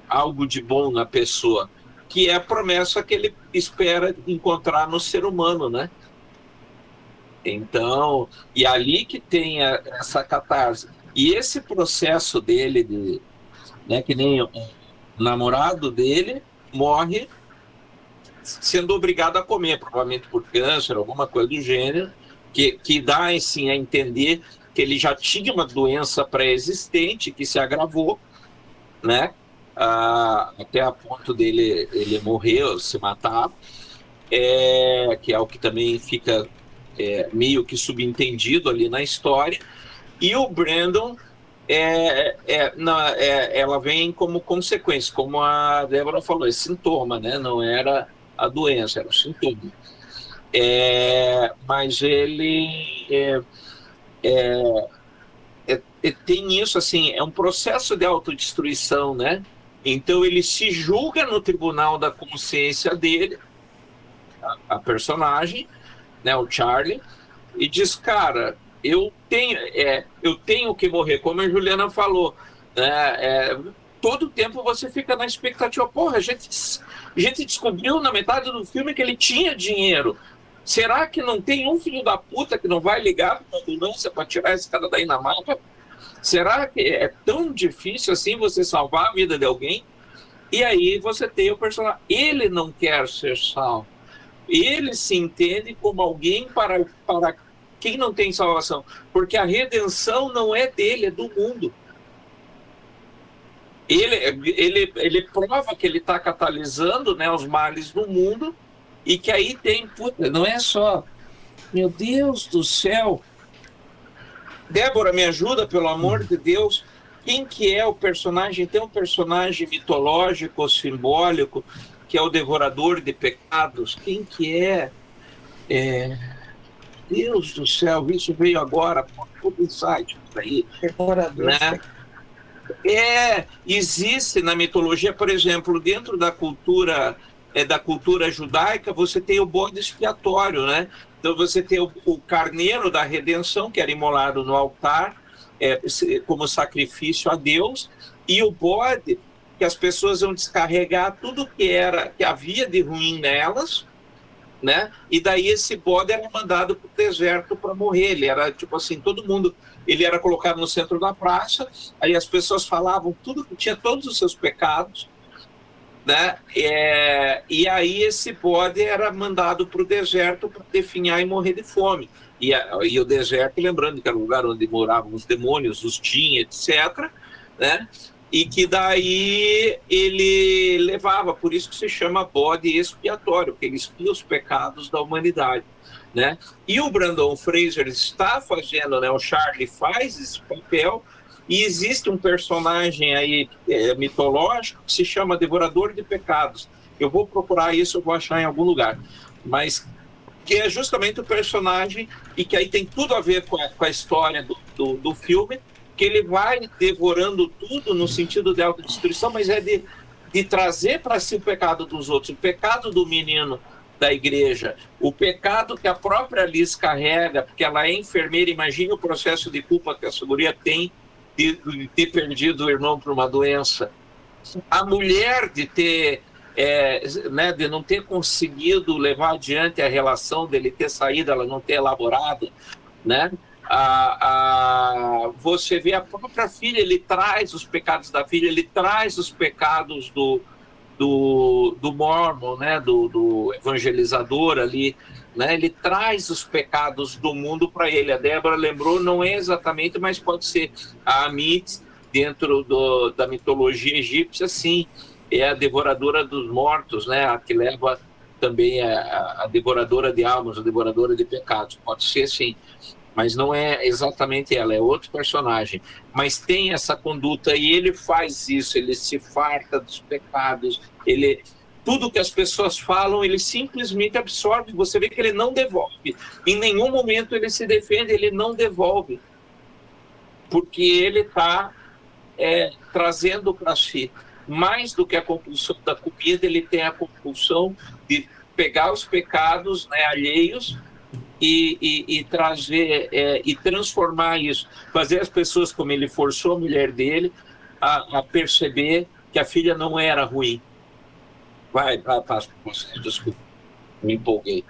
Speaker 2: algo de bom na pessoa, que é a promessa que ele espera encontrar no ser humano, né? Então, e ali que tem essa catarse. E esse processo dele, né, que nem o namorado dele morre sendo obrigado a comer, provavelmente por câncer, alguma coisa do gênero, que dá assim, a entender que ele já tinha uma doença pré-existente que se agravou, né? Até a ponto dele ele morrer, se matar, que é o que também fica meio que subentendido ali na história. E o Brandon, ela vem como consequência, como a Débora falou, é sintoma, né? Não era a doença, era o sintoma. Mas ele tem isso, assim, é um processo de autodestruição, né? Então ele se julga no tribunal da consciência dele, a personagem, né, o Charlie, e diz, cara, eu tenho que morrer, como a Juliana falou, né? Todo tempo você fica na expectativa, porra, a gente descobriu na metade do filme que ele tinha dinheiro. Será que não tem um filho da puta que não vai ligar para a ambulância para tirar esse cara daí na mata? Será que é tão difícil assim você salvar a vida de alguém? E aí você tem o personagem, ele não quer ser salvo. Ele se entende como alguém para quem não tem salvação. Porque a redenção não é dele, é do mundo. Ele prova que ele está catalisando, né, os males do mundo, e que aí tem, puta, não é só, meu Deus do céu. Débora, me ajuda, pelo amor de Deus. Quem que é o personagem? Tem um personagem mitológico ou simbólico que é o devorador de pecados. Quem que é? Deus do céu, isso veio agora, todo insight aí,
Speaker 3: Devorador.
Speaker 2: né? Existe na mitologia, por exemplo, dentro da cultura judaica, você tem o bode expiatório, né? Então você tem o carneiro da redenção, que era imolado no altar, como sacrifício a Deus, e o bode, que as pessoas vão descarregar tudo que havia de ruim nelas, né? E daí esse bode era mandado para o deserto para morrer. Ele era tipo assim, todo mundo, ele era colocado no centro da praça, aí as pessoas falavam tudo, tinha todos os seus pecados, né? E aí esse bode era mandado para o deserto para definhar e morrer de fome. E o deserto, lembrando que era o lugar onde moravam os demônios, os Jin, etc., né? E que daí ele levava, por isso que se chama bode expiatório, porque ele expia os pecados da humanidade, né? E o Brandon Fraser está fazendo, né? O Charlie faz esse papel, e existe um personagem aí mitológico que se chama Devorador de Pecados. Eu vou procurar isso, eu vou achar em algum lugar, mas que é justamente o personagem, e que aí tem tudo a ver com a história do filme, que ele vai devorando tudo no sentido de autodestruição, mas é de trazer para si o pecado dos outros, o pecado do menino da igreja, o pecado que a própria Liz carrega, porque ela é enfermeira. Imagine o processo de culpa que essa guria tem de ter perdido o irmão por uma doença. A mulher de ter, né, de não ter conseguido levar adiante a relação, dele ter saído, ela não ter elaborado, né? Você vê a própria filha, ele traz os pecados da filha, ele traz os pecados do Mormon, né, do evangelizador ali, né, ele traz os pecados do mundo para ele. A Débora lembrou, não é exatamente, mas pode ser a Amit, dentro da mitologia egípcia, sim, é a devoradora dos mortos, né, a que leva também a devoradora de almas, a devoradora de pecados, pode ser sim. Mas não é exatamente ela, é outro personagem. Mas tem essa conduta, e ele faz isso, ele se farta dos pecados, tudo que as pessoas falam, ele simplesmente absorve. Você vê que ele não devolve. Em nenhum momento ele se defende, ele não devolve. Porque ele está trazendo para si, mais do que a compulsão da comida, ele tem a compulsão de pegar os pecados, né, alheios, e trazer e transformar isso, fazer as pessoas, como ele forçou a mulher dele a perceber que a filha não era ruim. Passo por você, desculpa, me empolguei.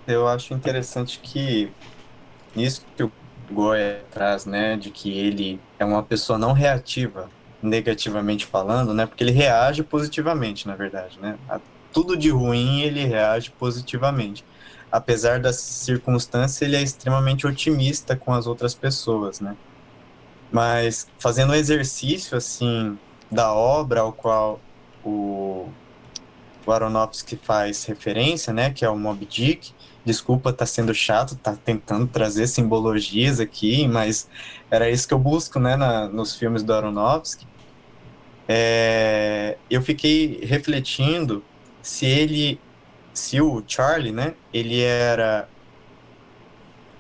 Speaker 5: Eu acho interessante que nisso que o Goya traz, né, de que ele é uma pessoa não reativa, negativamente falando, né, porque ele reage positivamente, na verdade, né, tudo de ruim ele reage positivamente. Apesar das circunstâncias, ele é extremamente otimista com as outras pessoas, né. Mas fazendo o exercício, assim, da obra ao qual o Aronofsky faz referência, né, que é o Moby Dick. Desculpa, tá sendo chato, tá tentando trazer simbologias aqui, mas era isso que eu busco, né, nos filmes do Aronofsky. Eu fiquei refletindo se o Charlie, né, ele era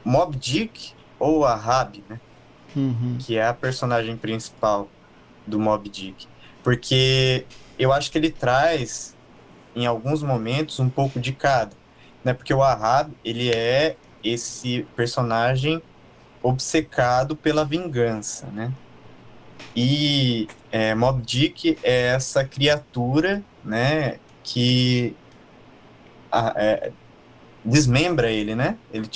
Speaker 5: Moby Dick ou Ahab, né, que é a personagem principal do Moby Dick, porque eu acho que ele traz, em alguns momentos, um pouco de cada, né, porque o Ahab, ele é esse personagem obcecado pela vingança, né, e Moby Dick é essa criatura, né, que desmembra ele, né? Ele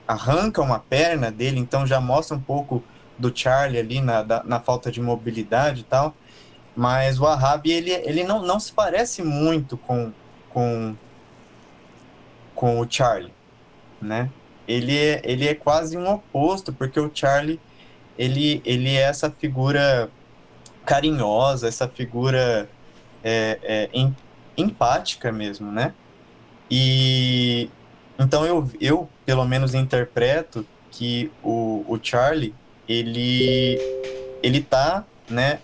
Speaker 5: arranca uma perna dele, então já mostra um pouco do Charlie ali na falta de mobilidade e tal. Mas o Ahab, ele não se parece muito com o Charlie, né? ele é quase um oposto, porque o Charlie, ele é essa figura carinhosa, essa figura empática mesmo, né? E então eu pelo menos interpreto que o Charlie, ele tá, né,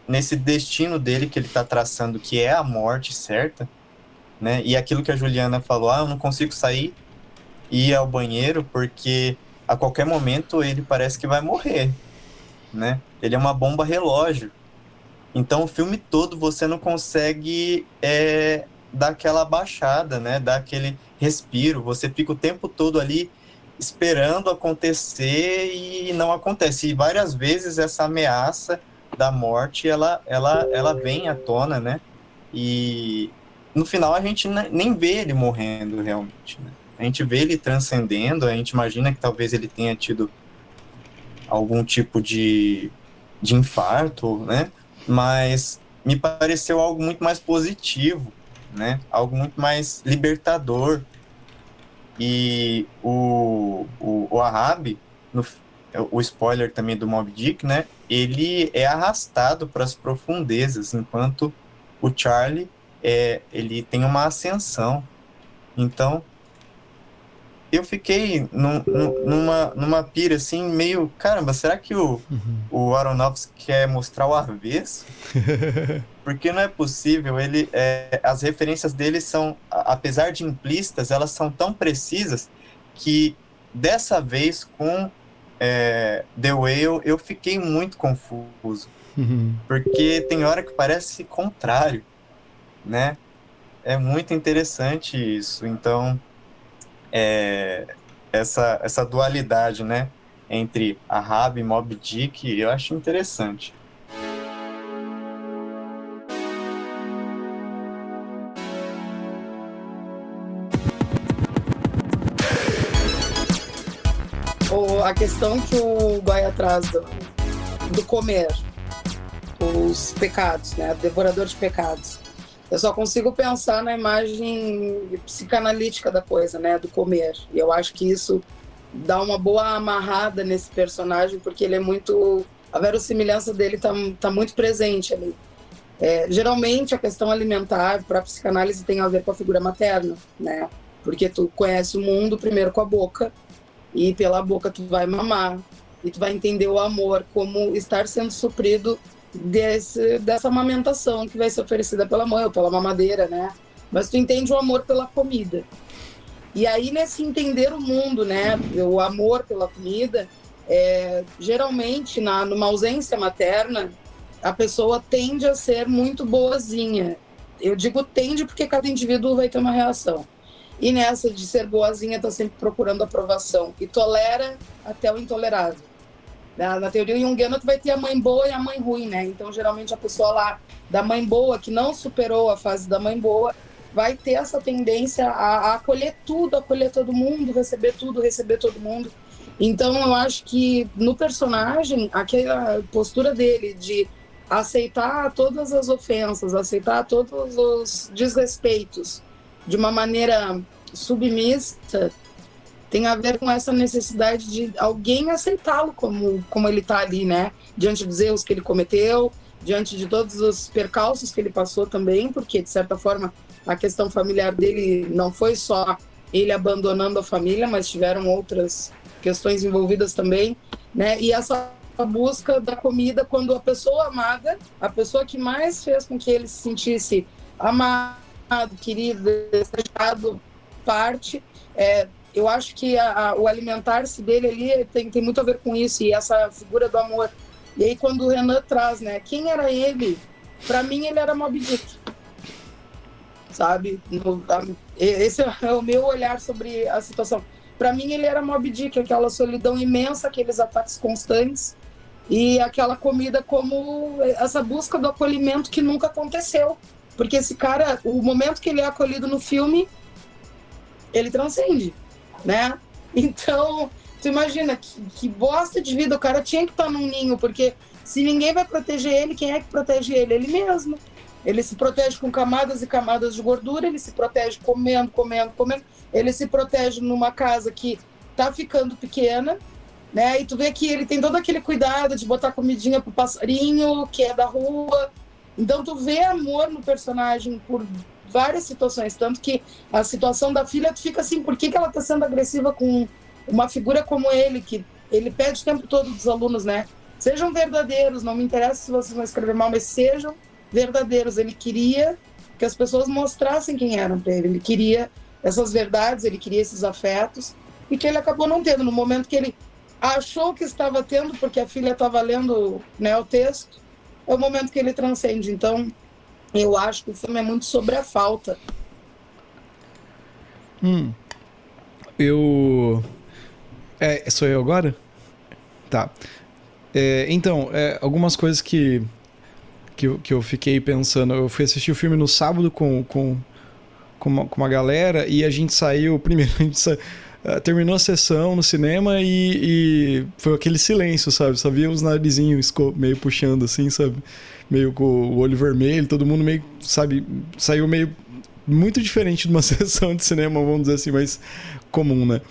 Speaker 5: nesse destino dele que ele tá traçando, que é a morte certa, né? E aquilo que a Juliana falou, eu não consigo sair e ir ao banheiro porque a qualquer momento ele parece que vai morrer, né? Ele é uma bomba relógio. Então o filme todo você não consegue dar aquela baixada, né? Dar aquele respiro. Você fica o tempo todo ali esperando acontecer e não acontece. E várias vezes essa ameaça da morte, ela vem à tona, né? E no final a gente nem vê ele morrendo realmente, né? A gente vê ele transcendendo, a gente imagina que talvez ele tenha tido algum tipo de infarto, né? Mas me pareceu algo muito mais positivo, né? Algo muito mais libertador. E o Ahab, o spoiler também do Moby Dick, né? Ele é arrastado para as profundezas, enquanto o Charlie ele tem uma ascensão. Então eu fiquei numa pira assim, meio, caramba, será que o Aronofsky quer mostrar o avesso? Porque não é possível, as referências dele são, apesar de implícitas, elas são tão precisas que dessa vez com The Whale eu fiquei muito confuso. Porque tem hora que parece contrário, né? É muito interessante isso. Então, essa dualidade, né, entre Ahab e Moby Dick, eu acho interessante.
Speaker 3: A questão que o Goya traz do comer, os pecados, né, devorador de pecados. Eu só consigo pensar na imagem psicanalítica da coisa, né, do comer. E eu acho que isso dá uma boa amarrada nesse personagem, porque ele é muito... A verossimilhança dele tá muito presente ali. Geralmente, a questão alimentar para a psicanálise tem a ver com a figura materna, né? Porque tu conhece o mundo primeiro com a boca, e pela boca tu vai mamar, e tu vai entender o amor como estar sendo suprido dessa amamentação que vai ser oferecida pela mãe ou pela mamadeira, né? Mas tu entende o amor pela comida. E aí, nesse entender o mundo, né, o amor pela comida, geralmente, numa ausência materna, a pessoa tende a ser muito boazinha. Eu digo tende porque cada indivíduo vai ter uma reação. E nessa de ser boazinha, tá sempre procurando aprovação. E tolera até o intolerável. Na teoria junguiana, tu vai ter a mãe boa e a mãe ruim, né? Então, geralmente, a pessoa lá da mãe boa, que não superou a fase da mãe boa, vai ter essa tendência a acolher tudo, acolher todo mundo, receber tudo, receber todo mundo. Então, eu acho que no personagem, aquela postura dele de aceitar todas as ofensas, aceitar todos os desrespeitos de uma maneira submissa, tem a ver com essa necessidade de alguém aceitá-lo como ele está ali, né? Diante dos erros que ele cometeu, diante de todos os percalços que ele passou também, porque, de certa forma, a questão familiar dele não foi só ele abandonando a família, mas tiveram outras questões envolvidas também, né? E essa busca da comida quando a pessoa amada, a pessoa que mais fez com que ele se sentisse amado, querido, desejado, parte... eu acho que o alimentar-se dele ali tem muito a ver com isso, e essa figura do amor. E aí, quando o Renan traz, né, quem era ele? Para mim, ele era Moby Dick. Sabe? Esse é o meu olhar sobre a situação. Para mim, ele era Moby Dick, aquela solidão imensa, aqueles ataques constantes, e aquela comida como essa busca do acolhimento que nunca aconteceu. Porque esse cara, o momento que ele é acolhido no filme, ele transcende, né? Então, tu imagina que bosta de vida, o cara tinha que estar num ninho, porque se ninguém vai proteger ele, quem é que protege ele? Ele mesmo. Ele se protege com camadas e camadas de gordura, ele se protege comendo. Ele se protege numa casa que tá ficando pequena, né? E tu vê que ele tem todo aquele cuidado de botar comidinha pro passarinho, que é da rua. Então tu vê amor no personagem por várias situações, tanto que a situação da filha, tu fica assim, por que ela tá sendo agressiva com uma figura como ele, que ele pede o tempo todo dos alunos, né? Sejam verdadeiros, não me interessa se vocês vão escrever mal, mas sejam verdadeiros. Ele queria que as pessoas mostrassem quem eram para ele. Ele queria essas verdades, ele queria esses afetos, e que ele acabou não tendo. No momento que ele achou que estava tendo, porque a filha estava lendo, né, o texto, é o momento que ele transcende. Então, eu acho que o filme é muito sobre a falta.
Speaker 1: Sou eu agora? Tá. Então, algumas coisas que eu fiquei pensando. Eu fui assistir o filme no sábado com uma galera e a gente saiu. Primeiro, a gente terminou a sessão no cinema e foi aquele silêncio, sabe? Só via os narizinhos meio puxando assim, sabe? Meio com o olho vermelho, todo mundo meio, sabe? Saiu meio muito diferente de uma sessão de cinema, vamos dizer assim, mais comum, né?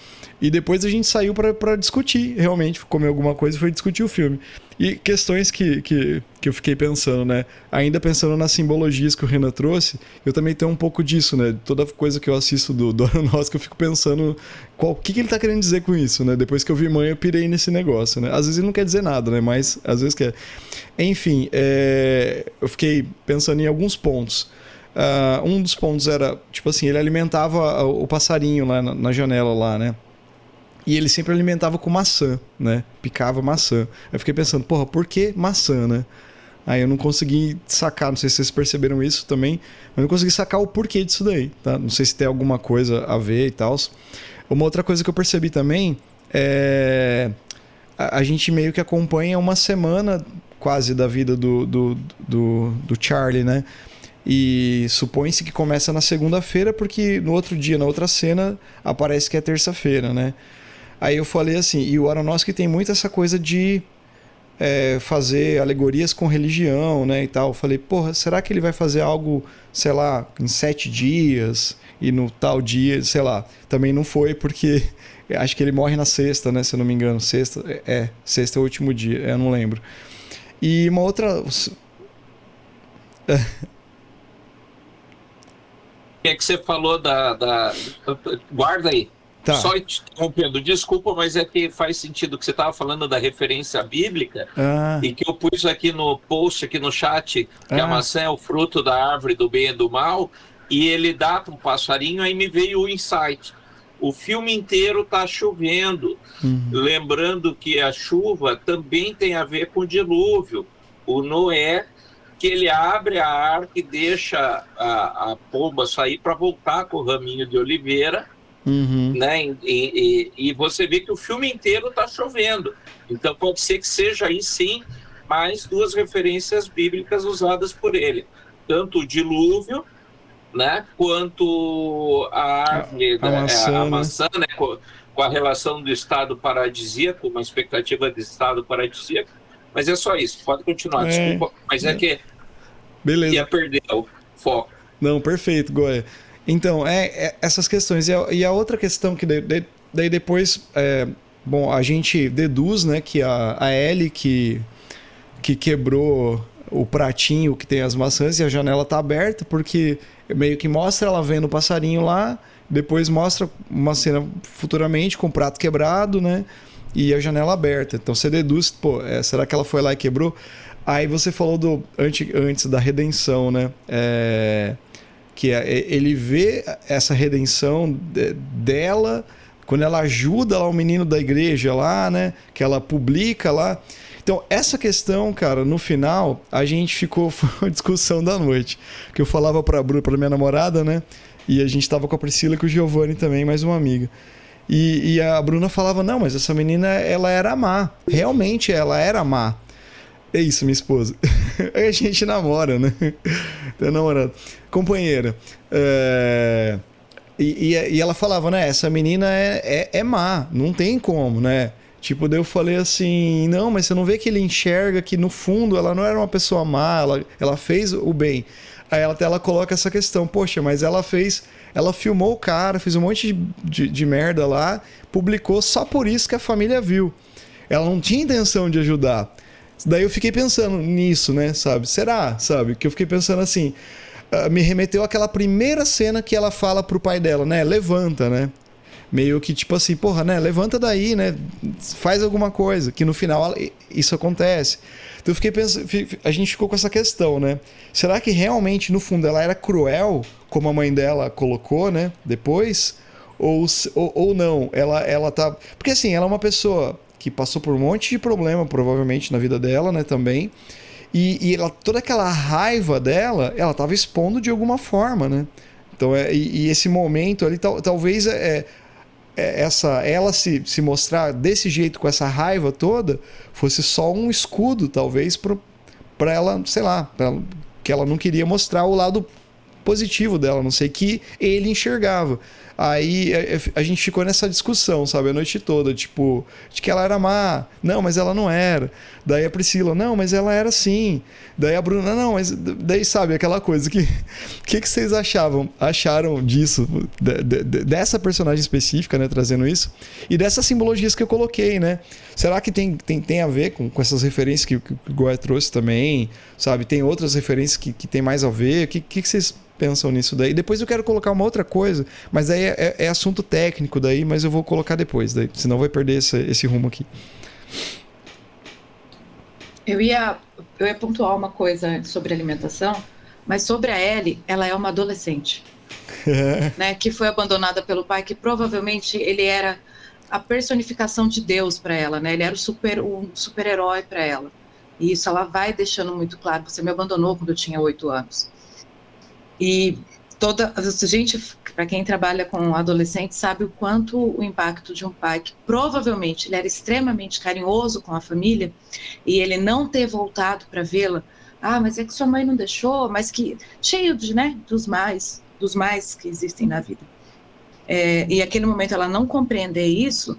Speaker 1: E depois a gente saiu pra discutir, realmente, comer alguma coisa e foi discutir o filme. E questões que eu fiquei pensando, né? Ainda pensando nas simbologias que o Renan trouxe, eu também tenho um pouco disso, né? Toda coisa que eu assisto do Aronofsky, eu fico pensando o que ele tá querendo dizer com isso, né? Depois que eu vi Mãe, eu pirei nesse negócio, né? Às vezes ele não quer dizer nada, né? Mas às vezes quer. Enfim, eu fiquei pensando em alguns pontos. Um dos pontos era, tipo assim, ele alimentava o passarinho lá na janela lá, né? E ele sempre alimentava com maçã, né? Picava maçã. Eu fiquei pensando, porra, por que maçã, né? Aí eu não consegui sacar, não sei se vocês perceberam isso também, mas eu não consegui sacar o porquê disso daí, tá? Não sei se tem alguma coisa a ver e tal. Uma outra coisa que eu percebi também é... A gente meio que acompanha uma semana quase da vida do Charlie, né? E supõe-se que começa na segunda-feira, porque no outro dia, na outra cena, aparece que é terça-feira, né? Aí eu falei assim, e o Aronofsky tem muito essa coisa de fazer alegorias com religião, né, e tal. Eu falei, porra, será que ele vai fazer algo, sei lá, em 7 dias, e no tal dia, sei lá. Também não foi, porque acho que ele morre na sexta, né, se eu não me engano. Sexta é o último dia, eu não lembro. E uma outra...
Speaker 2: O que é que você falou Guarda aí.
Speaker 1: Tá.
Speaker 2: Só te interrompendo, desculpa, mas é que faz sentido que você estava falando da referência bíblica e que eu pus aqui no post, aqui no chat, que a maçã é o fruto da árvore do bem e do mal, e ele dá para um passarinho, aí me veio o insight. O filme inteiro está chovendo, lembrando que a chuva também tem a ver com o dilúvio. O Noé, que ele abre a arca e deixa a pomba sair para voltar com o raminho de oliveira, né? E você vê que o filme inteiro está chovendo. Então pode ser que seja aí sim mais 2 referências bíblicas usadas por ele. Tanto o dilúvio, né? Quanto a árvore, a maçã, né? Com a relação do estado paradisíaco, uma expectativa de estado paradisíaco. Mas é só isso, pode continuar, desculpa. Mas é que
Speaker 1: beleza.
Speaker 2: Ia perder o foco.
Speaker 1: Não, perfeito, Goya. Então, essas questões. E a outra questão que daí depois... bom, a gente deduz, né, que a Ellie que quebrou o pratinho que tem as maçãs e a janela tá aberta, porque meio que mostra ela vendo o passarinho lá, depois mostra uma cena futuramente com o prato quebrado, né, e a janela aberta. Então você deduz, pô, será que ela foi lá e quebrou? Aí você falou antes da redenção, né, que ele vê essa redenção dela quando ela ajuda lá o menino da igreja lá, né? Que ela publica lá. Então, essa questão, cara, no final, a gente ficou... Foi uma discussão da noite. Que eu falava pra Bruna, pra minha namorada, né? E a gente tava com a Priscila e com o Giovanni também, mais uma amiga. E a Bruna falava, não, mas essa menina, ela era má. Realmente, ela era má. É isso, minha esposa. Aí a gente namora, né? Tem namorado. Companheira. E ela falava, né? Essa menina é má, não tem como, né? Tipo, daí eu falei assim, não, mas você não vê que ele enxerga que no fundo ela não era uma pessoa má, ela fez o bem. Aí ela coloca essa questão, poxa, mas ela filmou o cara, fez um monte de merda lá, publicou só por isso que a família viu. Ela não tinha intenção de ajudar. Daí eu fiquei pensando nisso, né, sabe? Será, sabe? Que eu fiquei pensando assim, me remeteu àquela primeira cena que ela fala pro pai dela, né? Levanta, né? Meio que tipo assim, porra, né? Levanta daí, né? Faz alguma coisa. Que no final isso acontece. Então eu fiquei pensando, a gente ficou com essa questão, né? Será que realmente no fundo ela era cruel, como a mãe dela colocou, né? Depois? Ou não? Ela tá. Porque assim, ela é uma pessoa que passou por um monte de problema, provavelmente, na vida dela, né? Também. E toda aquela raiva dela, ela tava expondo de alguma forma, né? Então, esse momento ali, talvez ela se mostrar desse jeito, com essa raiva toda, fosse só um escudo, talvez, para ela, sei lá, que ela não queria mostrar o lado positivo dela, não sei, que ele enxergava. Aí a gente ficou nessa discussão, sabe, a noite toda, tipo, de que ela era má. Não, mas ela não era. Daí a Priscila, não, mas ela era sim. Daí a Bruna, não, mas daí sabe aquela coisa que vocês acharam disso, dessa personagem específica, né, trazendo isso, e dessas simbologias que eu coloquei, né? Será que tem a ver com essas referências que o Goya trouxe também, sabe? Tem outras referências que tem mais a ver? O que vocês pensam nisso daí? Depois eu quero colocar uma outra coisa, mas aí é assunto técnico daí, mas eu vou colocar depois, daí, senão vai perder esse rumo aqui.
Speaker 4: Eu ia pontuar uma coisa sobre alimentação, mas sobre a Ellie, ela é uma adolescente, né, que foi abandonada pelo pai, que provavelmente ele era a personificação de Deus para ela, né? Ele era um super-herói para ela. E isso ela vai deixando muito claro. Você me abandonou quando eu tinha 8 anos. E gente, para quem trabalha com adolescentes, sabe o quanto o impacto de um pai que provavelmente ele era extremamente carinhoso com a família e ele não ter voltado para vê-la. Ah, mas é que sua mãe não deixou, mas que cheio de, né, dos mais que existem na vida. E aquele momento ela não compreender isso,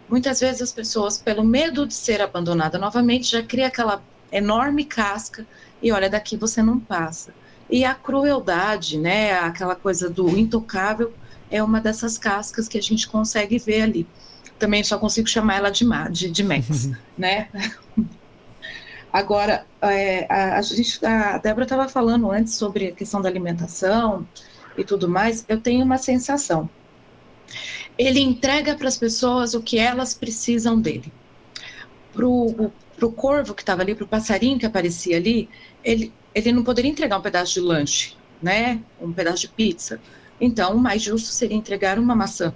Speaker 4: muitas vezes as pessoas, pelo medo de ser abandonada novamente, já cria aquela enorme casca e olha, daqui você não passa. E a crueldade, né, aquela coisa do intocável, é uma dessas cascas que a gente consegue ver ali. Também só consigo chamar ela de Max, né? Agora, a Débora estava falando antes sobre a questão da alimentação e tudo mais, eu tenho uma sensação. Ele entrega para as pessoas o que elas precisam dele. Pro corvo que estava ali, pro passarinho que aparecia ali, ele não poderia entregar um pedaço de lanche, né? Um pedaço de pizza. Então, o mais justo seria entregar uma maçã.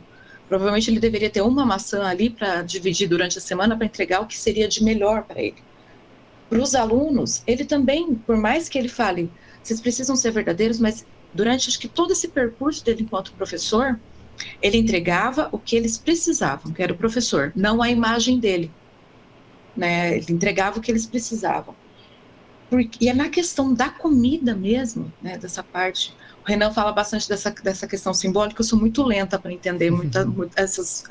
Speaker 4: Provavelmente ele deveria ter uma maçã ali para dividir durante a semana para entregar o que seria de melhor para ele. Para os alunos, ele também, por mais que ele fale, vocês precisam ser verdadeiros, mas durante acho que todo esse percurso dele enquanto professor, ele entregava o que eles precisavam, que era o professor, não a imagem dele, né? Ele entregava o que eles precisavam. E é na questão da comida mesmo, né, dessa parte. O Renan fala bastante dessa questão simbólica, eu sou muito lenta para entender essas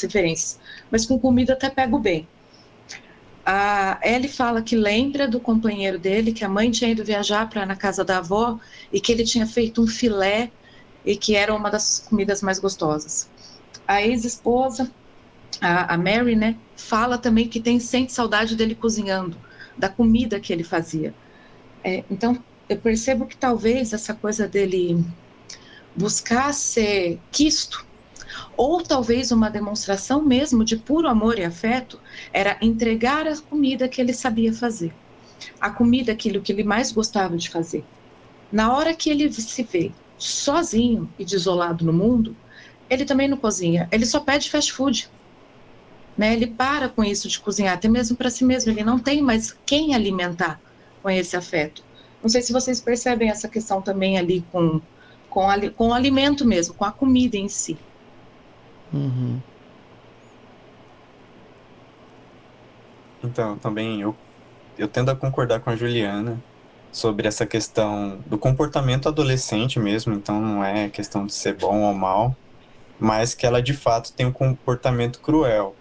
Speaker 4: referências, mas com comida até pego bem. A Ellie fala que lembra do companheiro dele, que a mãe tinha ido viajar na casa da avó e que ele tinha feito um filé e que era uma das comidas mais gostosas. A ex-esposa, a Mary, né, fala também que sente saudade dele cozinhando, da comida que ele fazia. Então, eu percebo que talvez essa coisa dele buscar ser quisto, ou talvez uma demonstração mesmo de puro amor e afeto, era entregar a comida que ele sabia fazer. A comida, aquilo que ele mais gostava de fazer. Na hora que ele se vê sozinho e desolado no mundo, ele também não cozinha, ele só pede fast food. Né? Ele para com isso de cozinhar, até mesmo para si mesmo, ele não tem mais quem alimentar com esse afeto. Não sei se vocês percebem essa questão também ali com o alimento mesmo, com a comida em si.
Speaker 1: Uhum.
Speaker 5: Então, também eu tendo a concordar com a Juliana sobre essa questão do comportamento adolescente mesmo, então não é questão de ser bom ou mal, mas que ela de fato tem um comportamento cruel.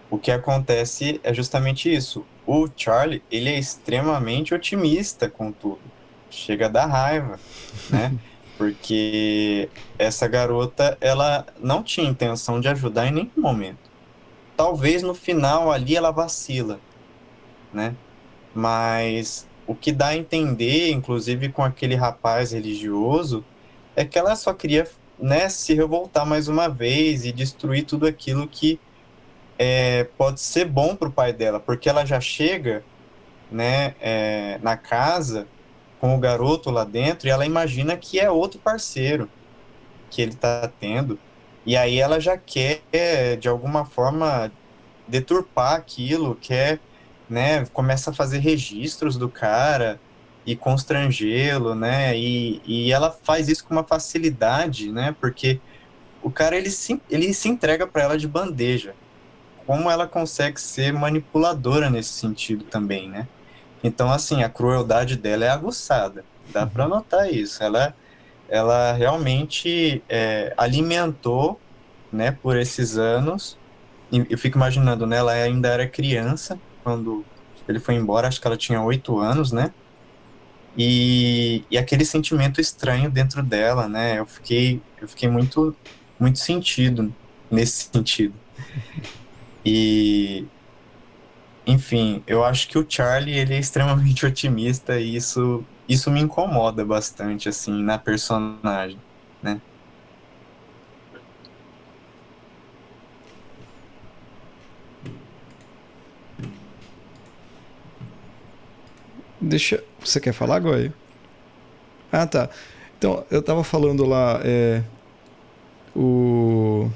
Speaker 5: O que acontece é justamente isso. O Charlie, ele é extremamente otimista com tudo. chega a dar raiva, né? Porque essa garota, ela não tinha intenção de ajudar em nenhum momento. Talvez no final ali ela vacila, né? Mas o que dá a entender, inclusive com aquele rapaz religioso, é que ela só queria, né, se revoltar mais uma vez e destruir tudo aquilo que pode ser bom para o pai dela, porque ela já chega, né, na casa com o garoto lá dentro e ela imagina que é outro parceiro que ele está tendo, e aí ela já quer, de alguma forma, deturpar aquilo, quer, né, começa a fazer registros do cara e constrangê-lo, né, e ela faz isso com uma facilidade, né, porque o cara, ele se entrega para ela de bandeja. Como ela consegue ser manipuladora nesse sentido também, né? Então, assim, a crueldade dela é aguçada, dá para notar isso. Ela realmente alimentou, né, por esses anos. E eu fico imaginando, né, ela ainda era criança quando ele foi embora, acho que ela tinha 8 anos, né? E aquele sentimento estranho dentro dela, né? Eu fiquei muito, muito sentido nesse sentido. E, enfim, eu acho que o Charlie, ele é extremamente otimista e isso me incomoda bastante, assim, na personagem, né?
Speaker 1: Você quer falar, Goy? Ah, tá. Então, eu tava falando lá, o...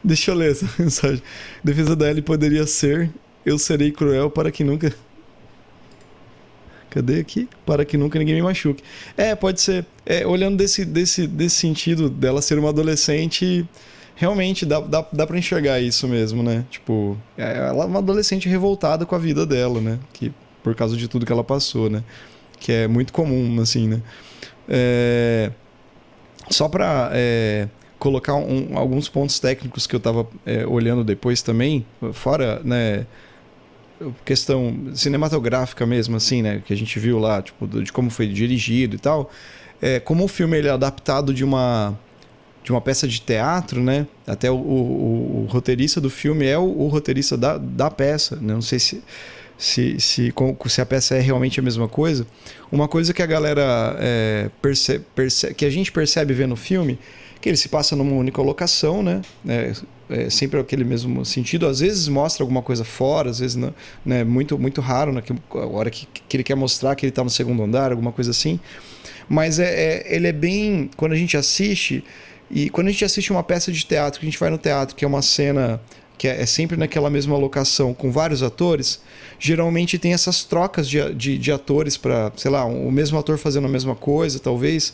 Speaker 1: Deixa eu ler essa mensagem. Defesa da Ellie poderia ser: eu serei cruel para que nunca... Cadê aqui? Para que nunca ninguém me machuque. Pode ser. Olhando desse sentido dela ser uma adolescente, realmente dá pra enxergar isso mesmo, né? Tipo, ela é uma adolescente revoltada com a vida dela, né? Que, por causa de tudo que ela passou, né? Que é muito comum, assim, né? Só pra colocar alguns pontos técnicos que eu tava olhando depois também, fora, né? Questão cinematográfica mesmo, assim, né? Que a gente viu lá, tipo, de como foi dirigido e tal. Como o filme ele é adaptado de uma peça de teatro, né? Até o roteirista do filme é o roteirista da peça, né? Não sei se a peça é realmente a mesma coisa. Uma coisa que a galera que a gente percebe vendo o filme, que ele se passa numa única locação, né? Sempre aquele mesmo sentido. Às vezes mostra alguma coisa fora, às vezes não, né? Muito, muito raro na hora que ele quer mostrar que ele está no segundo andar, alguma coisa assim. Mas ele é bem... Quando a gente assiste uma peça de teatro, que a gente vai no teatro, que é uma cena que é sempre naquela mesma locação, com vários atores, geralmente tem essas trocas de atores para, sei lá, o mesmo ator fazendo a mesma coisa, talvez.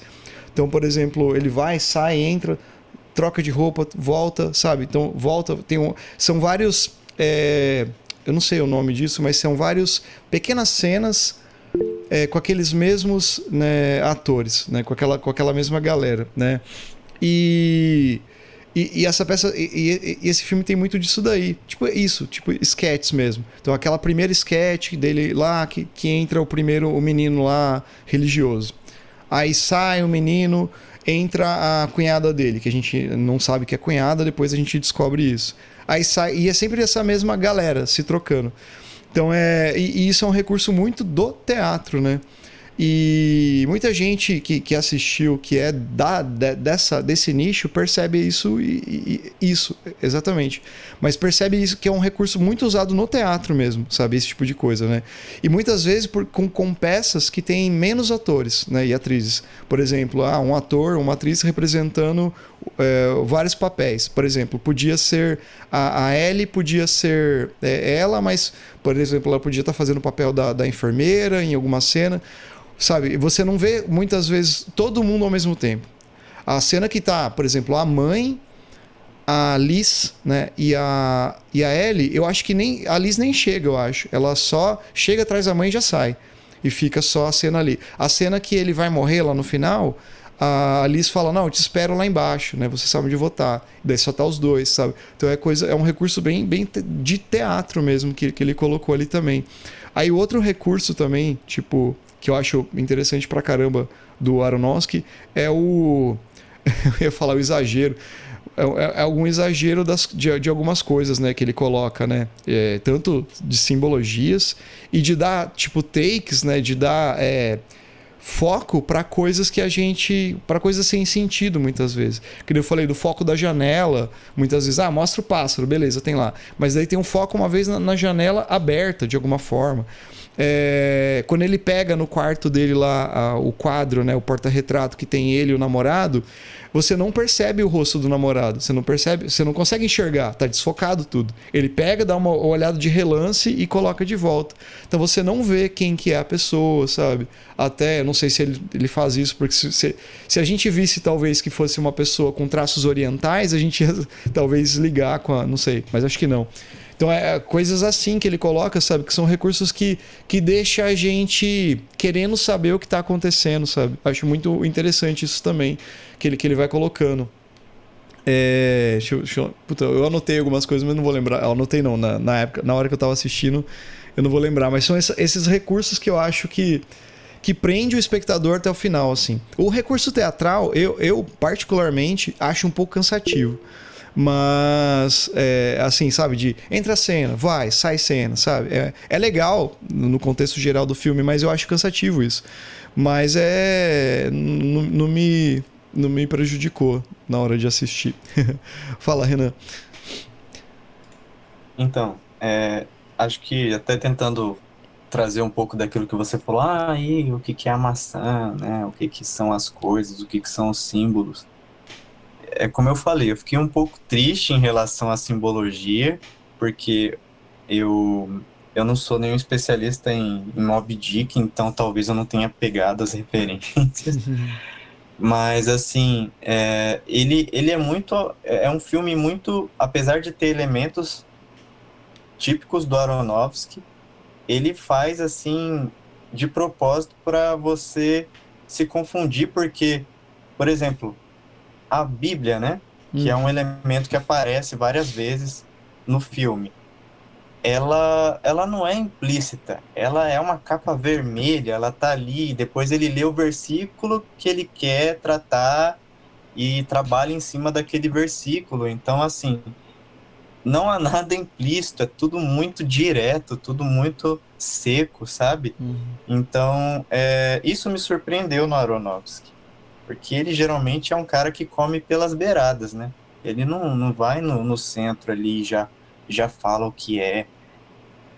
Speaker 1: Então, por exemplo, ele vai, sai, entra, troca de roupa, volta, sabe? Então, volta, são vários... eu não sei o nome disso, mas são várias pequenas cenas com aqueles mesmos, né, atores, né? Com aquela mesma galera, né? E essa peça e esse filme tem muito disso daí, tipo sketches mesmo. Então aquela primeira sketch dele lá que entra o menino lá religioso, aí sai o menino, entra a cunhada dele, que a gente não sabe que é cunhada, depois a gente descobre isso. Aí sai, e é sempre essa mesma galera se trocando. Então e isso é um recurso muito do teatro, né? E muita gente que assistiu, que é desse nicho, percebe isso, isso, exatamente. Mas percebe isso, que é um recurso muito usado no teatro mesmo, sabe? Esse tipo de coisa, né? E muitas vezes com peças que têm menos atores, né? E atrizes. Por exemplo, um ator, uma atriz representando vários papéis. Por exemplo, podia ser a Ellie, podia ser ela, mas, por exemplo, ela podia estar fazendo o papel da enfermeira em alguma cena. Sabe, você não vê muitas vezes todo mundo ao mesmo tempo. A cena que tá, por exemplo, a mãe, a Liz, né, e a Ellie, eu acho que nem a Liz nem chega, eu acho. Ela só chega atrás da mãe e já sai. E fica só a cena ali. A cena que ele vai morrer lá no final, a Liz fala: "Não, eu te espero lá embaixo, né? Você sabe onde votar". Daí só tá os dois, sabe? Então é um recurso bem de teatro mesmo que ele colocou ali também. Aí outro recurso também, tipo, que eu acho interessante pra caramba do Aronofsky é o... eu ia falar o exagero. É algum exagero de algumas coisas, né, que ele coloca, né? Tanto de simbologias e de dar, tipo, takes, né? De dar foco para coisas que a gente... para coisas sem sentido, muitas vezes. Que eu falei do foco da janela, muitas vezes, mostra o pássaro, beleza, tem lá. Mas daí tem um foco uma vez na janela aberta, de alguma forma. Quando ele pega no quarto dele lá o quadro, né, o porta-retrato que tem ele e o namorado, você não percebe o rosto do namorado, você não percebe, você não consegue enxergar, tá desfocado tudo. Ele pega, dá uma olhada de relance e coloca de volta. Então você não vê quem que é a pessoa, sabe? Até, não sei se ele faz isso, porque se a gente visse talvez que fosse uma pessoa com traços orientais, a gente ia talvez ligar com a... não sei, mas acho que não. Então coisas assim que ele coloca, sabe? Que são recursos que deixam a gente querendo saber o que está acontecendo, sabe? Acho muito interessante isso também, que ele vai colocando. Puta, eu anotei algumas coisas, mas não vou lembrar. Eu anotei não, na época, na hora que eu estava assistindo, eu não vou lembrar. Mas são esses recursos que eu acho que prende o espectador até o final, assim. O recurso teatral, eu particularmente acho um pouco cansativo. Mas, assim, sabe, de entra a cena, vai, sai cena, sabe? É legal no contexto geral do filme, mas eu acho cansativo isso. Mas não me prejudicou na hora de assistir. Fala, Renan.
Speaker 5: Então, acho que até tentando trazer um pouco daquilo que você falou, e o que é a maçã, né? O que são as coisas, o que são os símbolos. Como eu falei, eu fiquei um pouco triste em relação à simbologia, porque eu não sou nenhum especialista em Moby Dick, então talvez eu não tenha pegado as referências. Mas, assim, ele é muito... É um filme muito... Apesar de ter elementos típicos do Aronofsky, ele faz, assim, de propósito para você se confundir, porque, por exemplo... A Bíblia, né? Que é um elemento que aparece várias vezes no filme. Ela não é implícita. Ela é uma capa vermelha, ela tá ali. Depois ele lê o versículo que ele quer tratar e trabalha em cima daquele versículo. Então, assim, não há nada implícito. É tudo muito direto, tudo muito seco, sabe? Então, isso me surpreendeu no Aronofsky. Porque ele geralmente é um cara que come pelas beiradas, né? Ele não vai no centro ali e já fala o que é.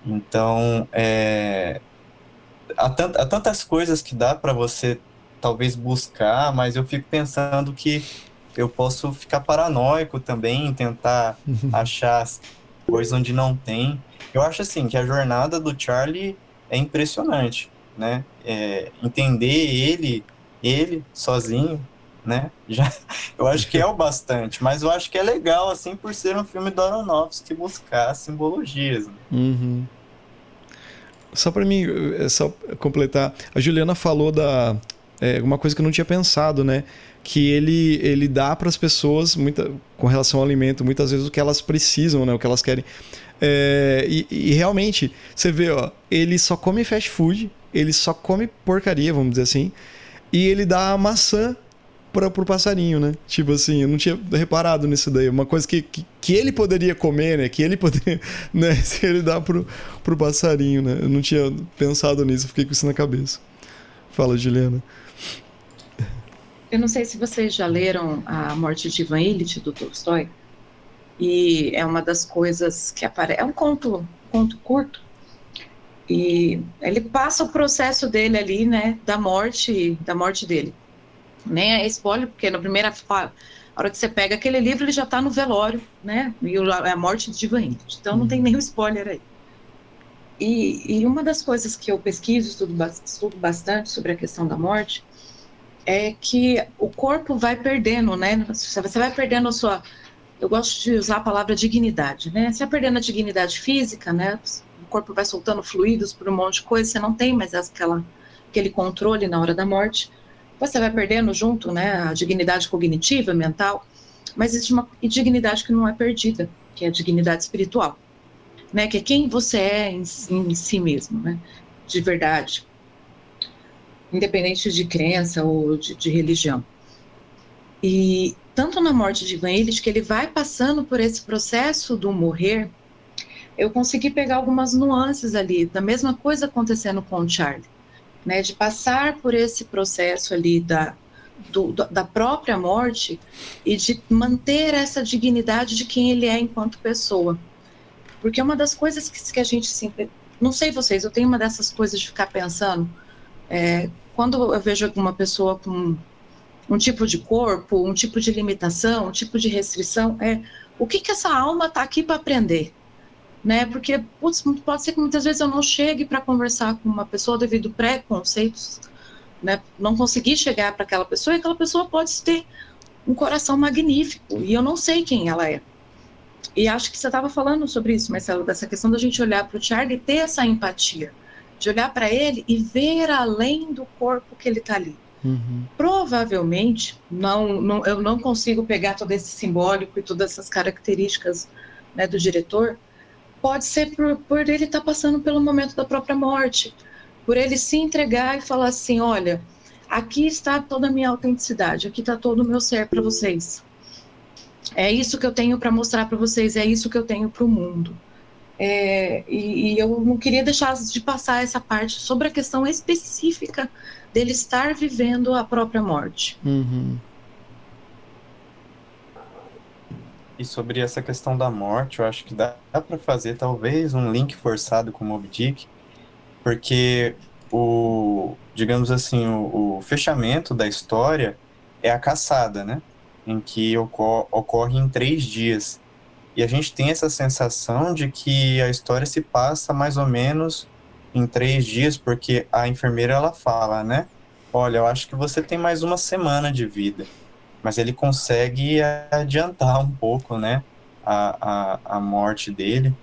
Speaker 5: Então, há tantas coisas que dá para você talvez buscar, mas eu fico pensando que eu posso ficar paranoico também, tentar achar coisas onde não tem. Eu acho assim que a jornada do Charlie é impressionante, né? Entender ele sozinho, né? Eu acho que é o bastante, mas eu acho que é legal, assim, por ser um filme do Aronofsky buscar simbologias. Né?
Speaker 1: Só para mim, só completar, a Juliana falou uma coisa que eu não tinha pensado, né? Que ele dá para as pessoas, com relação ao alimento, muitas vezes o que elas precisam, né? O que elas querem. E realmente, você vê, ele só come fast food, ele só come porcaria, vamos dizer assim. E ele dá a maçã pro passarinho, né? Tipo assim, eu não tinha reparado nisso daí. Uma coisa que ele poderia comer, né? Que ele poderia... né? Ele dá pro passarinho, né? Eu não tinha pensado nisso, fiquei com isso na cabeça. Fala, Juliana.
Speaker 4: Eu não sei se vocês já leram A Morte de Ivan Ilitch, do Tolstói. E é uma das coisas que aparece... É um conto curto. E ele passa o processo dele ali, né, da morte dele. Nem é spoiler, porque na primeira a hora que você pega aquele livro, ele já está no velório, né, e a morte de Ivan Ilitch. Então não tem nenhum spoiler aí. E uma das coisas que eu pesquiso, estudo bastante sobre a questão da morte, é que o corpo vai perdendo, né, você vai perdendo a sua... Eu gosto de usar a palavra dignidade, né, você vai perdendo a dignidade física, né, o corpo vai soltando fluidos por um monte de coisa, você não tem mais aquele controle na hora da morte, você vai perdendo junto, né, a dignidade cognitiva, mental, mas existe uma dignidade que não é perdida, que é a dignidade espiritual, né, que é quem você é em si mesmo, né, de verdade. independente de crença ou de religião. E tanto na morte de Ivan Illich, que ele vai passando por esse processo do morrer, eu consegui pegar algumas nuances ali, da mesma coisa acontecendo com o Charlie, né, de passar por esse processo ali da própria morte e de manter essa dignidade de quem ele é enquanto pessoa. Porque uma das coisas que a gente sempre... Não sei vocês, eu tenho uma dessas coisas de ficar pensando, quando eu vejo alguma pessoa com um tipo de corpo, um tipo de limitação, um tipo de restrição, o que essa alma está aqui para aprender? Né? Porque pode ser que muitas vezes eu não chegue para conversar com uma pessoa devido a preconceitos, né? Não consegui chegar para aquela pessoa, e aquela pessoa pode ter um coração magnífico, e eu não sei quem ela é. E acho que você estava falando sobre isso, Marcelo, dessa questão da gente olhar para o Charlie e ter essa empatia, de olhar para ele e ver além do corpo que ele está ali.
Speaker 1: Uhum.
Speaker 4: Provavelmente, eu não consigo pegar todo esse simbólico e todas essas características, né, do diretor. Pode ser por ele estar passando pelo momento da própria morte, por ele se entregar e falar assim, olha, aqui está toda a minha autenticidade, aqui está todo o meu ser para vocês. É isso que eu tenho para mostrar para vocês, é isso que eu tenho para o mundo. E eu não queria deixar de passar essa parte sobre a questão específica dele estar vivendo a própria morte.
Speaker 1: Uhum.
Speaker 5: E sobre essa questão da morte, eu acho que dá para fazer talvez um link forçado com o Moby Dick, porque digamos assim, o fechamento da história é a caçada, né? Em que ocorre em 3 dias. E a gente tem essa sensação de que a história se passa mais ou menos em 3 dias, porque a enfermeira ela fala, né? Olha, eu acho que você tem mais uma semana de vida. Mas ele consegue adiantar um pouco, né, a morte dele.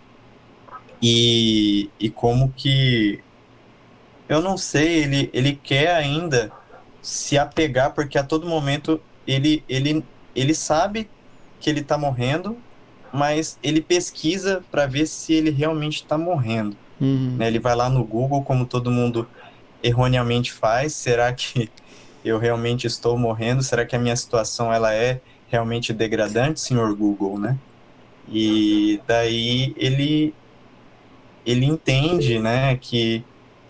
Speaker 5: E como que... Eu não sei, ele quer ainda se apegar, porque a todo momento ele sabe que ele está morrendo, mas ele pesquisa para ver se ele realmente está morrendo.
Speaker 1: Uhum.
Speaker 5: Né? Ele vai lá no Google, como todo mundo erroneamente faz. Será que eu realmente estou morrendo? Será que a minha situação ela é realmente degradante, senhor Google, né? E daí ele entende, né, que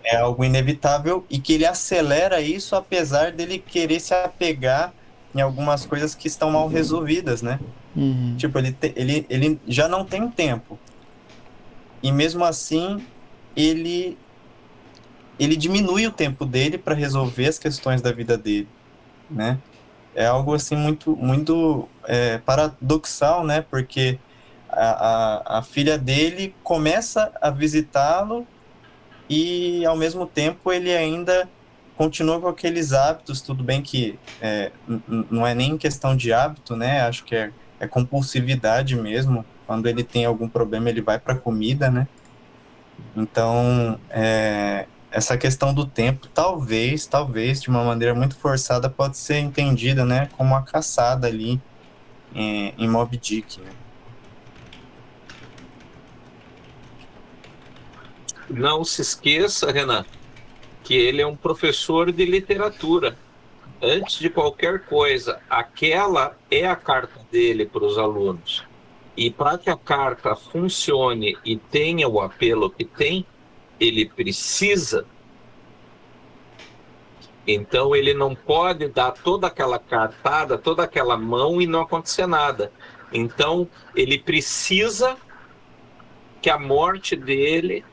Speaker 5: é algo inevitável e que ele acelera isso apesar dele querer se apegar em algumas coisas que estão mal resolvidas, né?
Speaker 1: Uhum.
Speaker 5: Tipo, ele já não tem tempo. E mesmo assim, ele diminui o tempo dele para resolver as questões da vida dele, né? É algo assim muito paradoxal, né? Porque a filha dele começa a visitá-lo e ao mesmo tempo ele ainda continua com aqueles hábitos. Tudo bem que não é nem questão de hábito, né? Acho que é compulsividade mesmo. Quando ele tem algum problema, ele vai para a comida, né? Então, essa questão do tempo, talvez, de uma maneira muito forçada, pode ser entendida, né, como uma caçada ali em Moby Dick, né?
Speaker 2: Não se esqueça, Renan, que ele é um professor de literatura. Antes de qualquer coisa, aquela é a carta dele para os alunos. E para que a carta funcione e tenha o apelo que tem, ele precisa. Então ele não pode dar toda aquela cartada, toda aquela mão e não acontecer nada. Então ele precisa que a morte dele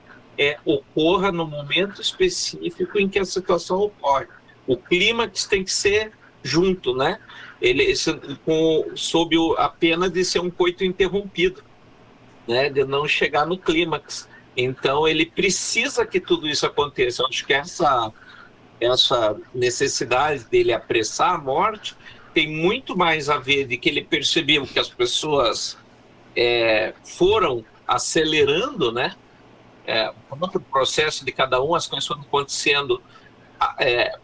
Speaker 2: ocorra no momento específico em que a situação ocorre. O clímax tem que ser junto, né? Sob a pena de ser um coito interrompido, né? De não chegar no clímax. Então ele precisa que tudo isso aconteça. Eu acho que essa necessidade dele apressar a morte tem muito mais a ver de que ele percebeu que as pessoas foram acelerando, né? O processo de cada um, as coisas foram acontecendo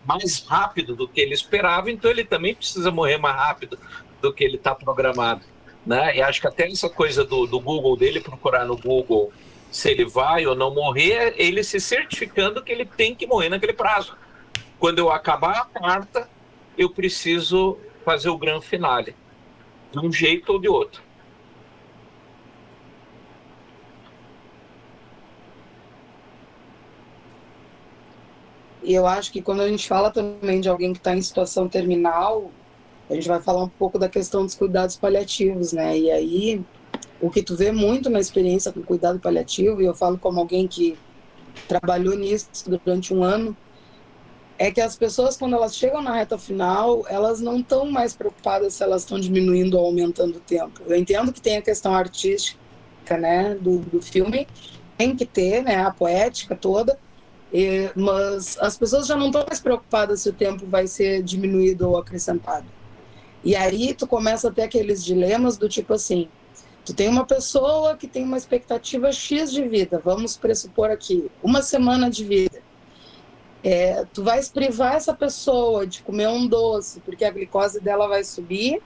Speaker 2: mais rápido do que ele esperava, então ele também precisa morrer mais rápido do que ele está programado, né? E acho que até essa coisa do Google, dele procurar no Google se ele vai ou não morrer, ele se certificando que ele tem que morrer naquele prazo, quando eu acabar a quarta, eu preciso fazer o grande finale, de um jeito ou de outro.
Speaker 3: E eu acho que quando a gente fala também de alguém que está em situação terminal, a gente vai falar um pouco da questão dos cuidados paliativos, né? E aí, o que tu vê muito na experiência com cuidado paliativo, e eu falo como alguém que trabalhou nisso durante um ano, é que as pessoas, quando elas chegam na reta final, elas não estão mais preocupadas se elas estão diminuindo ou aumentando o tempo. Eu entendo que tem a questão artística, né, do filme, tem que ter, né, a poética toda, mas as pessoas já não estão mais preocupadas se o tempo vai ser diminuído ou acrescentado. E aí tu começa a ter aqueles dilemas do tipo assim, tu tem uma pessoa que tem uma expectativa X de vida, vamos pressupor aqui, 1 semana de vida. Tu vais privar essa pessoa de comer um doce porque a glicose dela vai subir,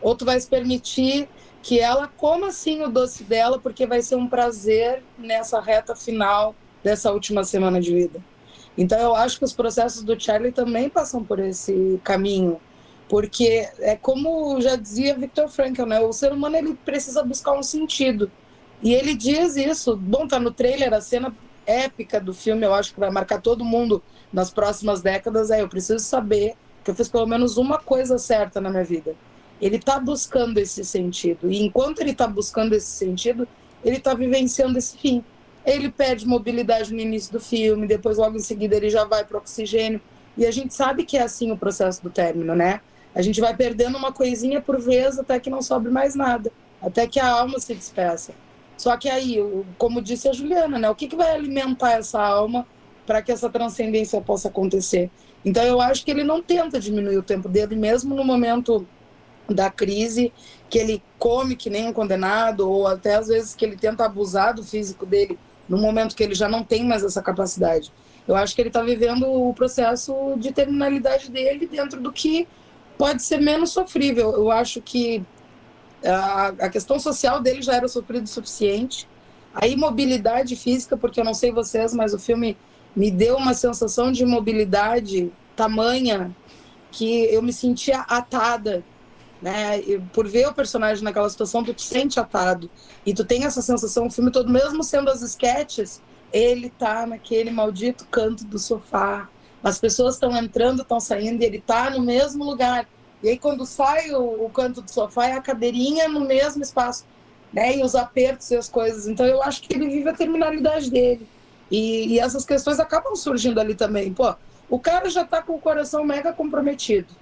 Speaker 3: ou tu vais permitir que ela coma sim o doce dela porque vai ser um prazer nessa reta final dessa última semana de vida. Então eu acho que os processos do Charlie também passam por esse caminho, porque é como já dizia Viktor Frankl, né? O ser humano ele precisa buscar um sentido, e ele diz isso. Bom, tá no trailer, a cena épica do filme, eu acho que vai marcar todo mundo nas próximas décadas, eu preciso saber que eu fiz pelo menos uma coisa certa na minha vida. Ele está buscando esse sentido, e enquanto ele está buscando esse sentido, ele está vivenciando esse fim. Ele perde mobilidade no início do filme, depois logo em seguida ele já vai para o oxigênio, e a gente sabe que é assim o processo do término, né? A gente vai perdendo uma coisinha por vez até que não sobre mais nada, até que a alma se despeça. Só que aí, como disse a Juliana, né, o que vai alimentar essa alma para que essa transcendência possa acontecer? Então eu acho que ele não tenta diminuir o tempo dele, mesmo no momento da crise, que ele come que nem um condenado, ou até às vezes que ele tenta abusar do físico dele, no momento que ele já não tem mais essa capacidade. Eu acho que ele está vivendo o processo de terminalidade dele dentro do que pode ser menos sofrível. Eu acho que a questão social dele já era sofrida o suficiente. A imobilidade física, porque eu não sei vocês, mas o filme me deu uma sensação de imobilidade tamanha que eu me sentia atada, né? E por ver o personagem naquela situação, tu te sente atado. E tu tem essa sensação o filme todo, mesmo sendo as sketches, ele tá naquele maldito canto do sofá. As pessoas estão entrando, estão saindo, e ele tá no mesmo lugar. E aí, quando sai o canto do sofá, é a cadeirinha no mesmo espaço, né? E os apertos e as coisas. Então, eu acho que ele vive a terminalidade dele. E essas questões acabam surgindo ali também. Pô, o cara já tá com o coração mega comprometido.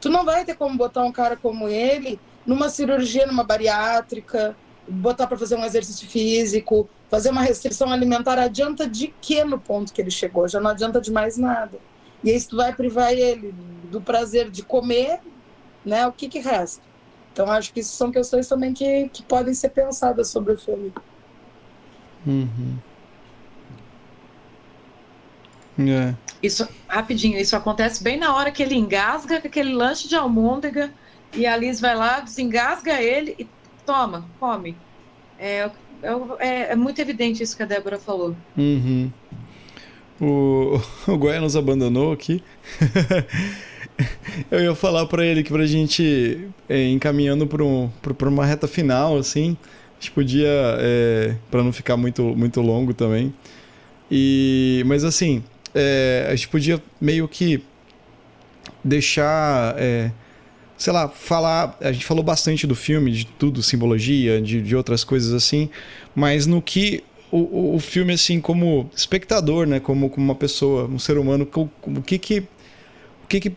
Speaker 3: Tu não vai ter como botar um cara como ele numa cirurgia, numa bariátrica, botar para fazer um exercício físico, fazer uma restrição alimentar. Adianta de quê no ponto que ele chegou? Já não adianta de mais nada. E aí, se tu vai privar ele do prazer de comer, né, o que resta? Então, acho que isso são questões também que podem ser pensadas sobre o filme.
Speaker 1: Uhum.
Speaker 4: Isso, rapidinho, isso acontece bem na hora que ele engasga com aquele lanche de almôndega, e a Liz vai lá, desengasga ele e toma, come. É muito evidente isso que a Débora falou.
Speaker 1: Uhum. O Goiás nos abandonou aqui. Eu ia falar pra ele que pra gente encaminhando pra uma reta final, assim, a gente podia, pra não ficar muito longo também. Mas assim, a gente podia meio que deixar, sei lá, falar. A gente falou bastante do filme, de tudo, simbologia, de outras coisas assim, mas no que o filme, assim, como espectador, né, como uma pessoa, um ser humano, o que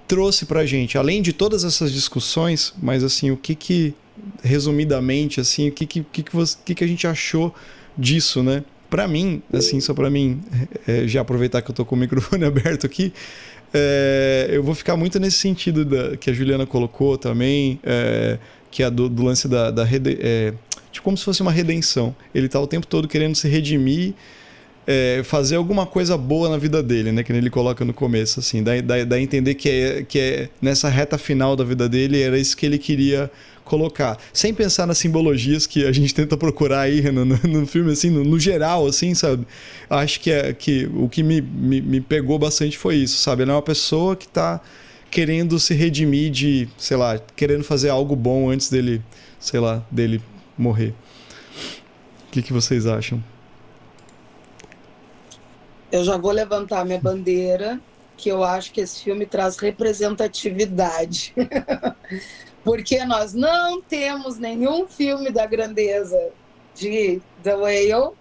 Speaker 1: trouxe pra gente, além de todas essas discussões, mas assim, o que resumidamente, assim, o que a gente achou disso, né? Pra mim, assim, só pra mim, já aproveitar que eu tô com o microfone aberto aqui, eu vou ficar muito nesse sentido que a Juliana colocou também, que é do lance tipo como se fosse uma redenção. Ele tá o tempo todo querendo se redimir fazer alguma coisa boa na vida dele, né? Que ele coloca no começo, assim. Dá a entender que nessa reta final da vida dele era isso que ele queria colocar. Sem pensar nas simbologias que a gente tenta procurar aí no filme, assim, no geral, assim, sabe? Acho que o que me pegou bastante foi isso, sabe? Ele é uma pessoa que tá querendo se redimir de, sei lá, querendo fazer algo bom antes dele, sei lá, dele morrer. O que vocês acham?
Speaker 3: Eu já vou levantar minha bandeira, que eu acho que esse filme traz representatividade. Porque nós não temos nenhum filme da grandeza de The Whale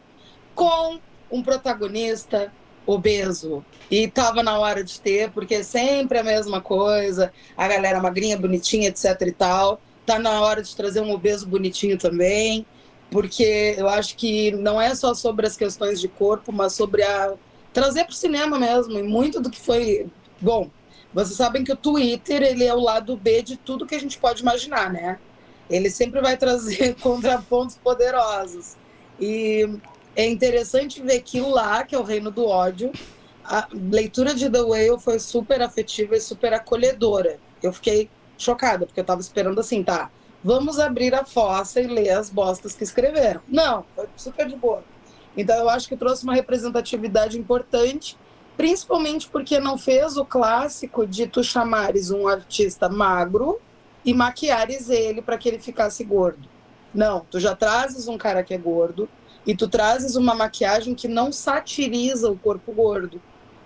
Speaker 3: com um protagonista obeso. E estava na hora de ter, porque é sempre a mesma coisa, a galera magrinha, bonitinha, etc e tal. Tá na hora de trazer um obeso bonitinho também, porque eu acho que não é só sobre as questões de corpo, mas sobre trazer para o cinema mesmo, e muito do que foi... Bom, vocês sabem que o Twitter, ele é o lado B de tudo que a gente pode imaginar, né? Ele sempre vai trazer contrapontos poderosos. E é interessante ver que lá, que é o Reino do Ódio, a leitura de The Whale foi super afetiva e super acolhedora. Eu fiquei chocada, porque eu estava esperando assim, tá, vamos abrir a fossa e ler as bostas que escreveram. Não, foi super de boa. Então eu acho que trouxe uma representatividade importante, principalmente porque não fez o clássico de tu chamares um artista magro e maquiares ele para que ele ficasse gordo. Não, tu já trazes um cara que é gordo e tu trazes uma maquiagem que não satiriza o corpo gordo,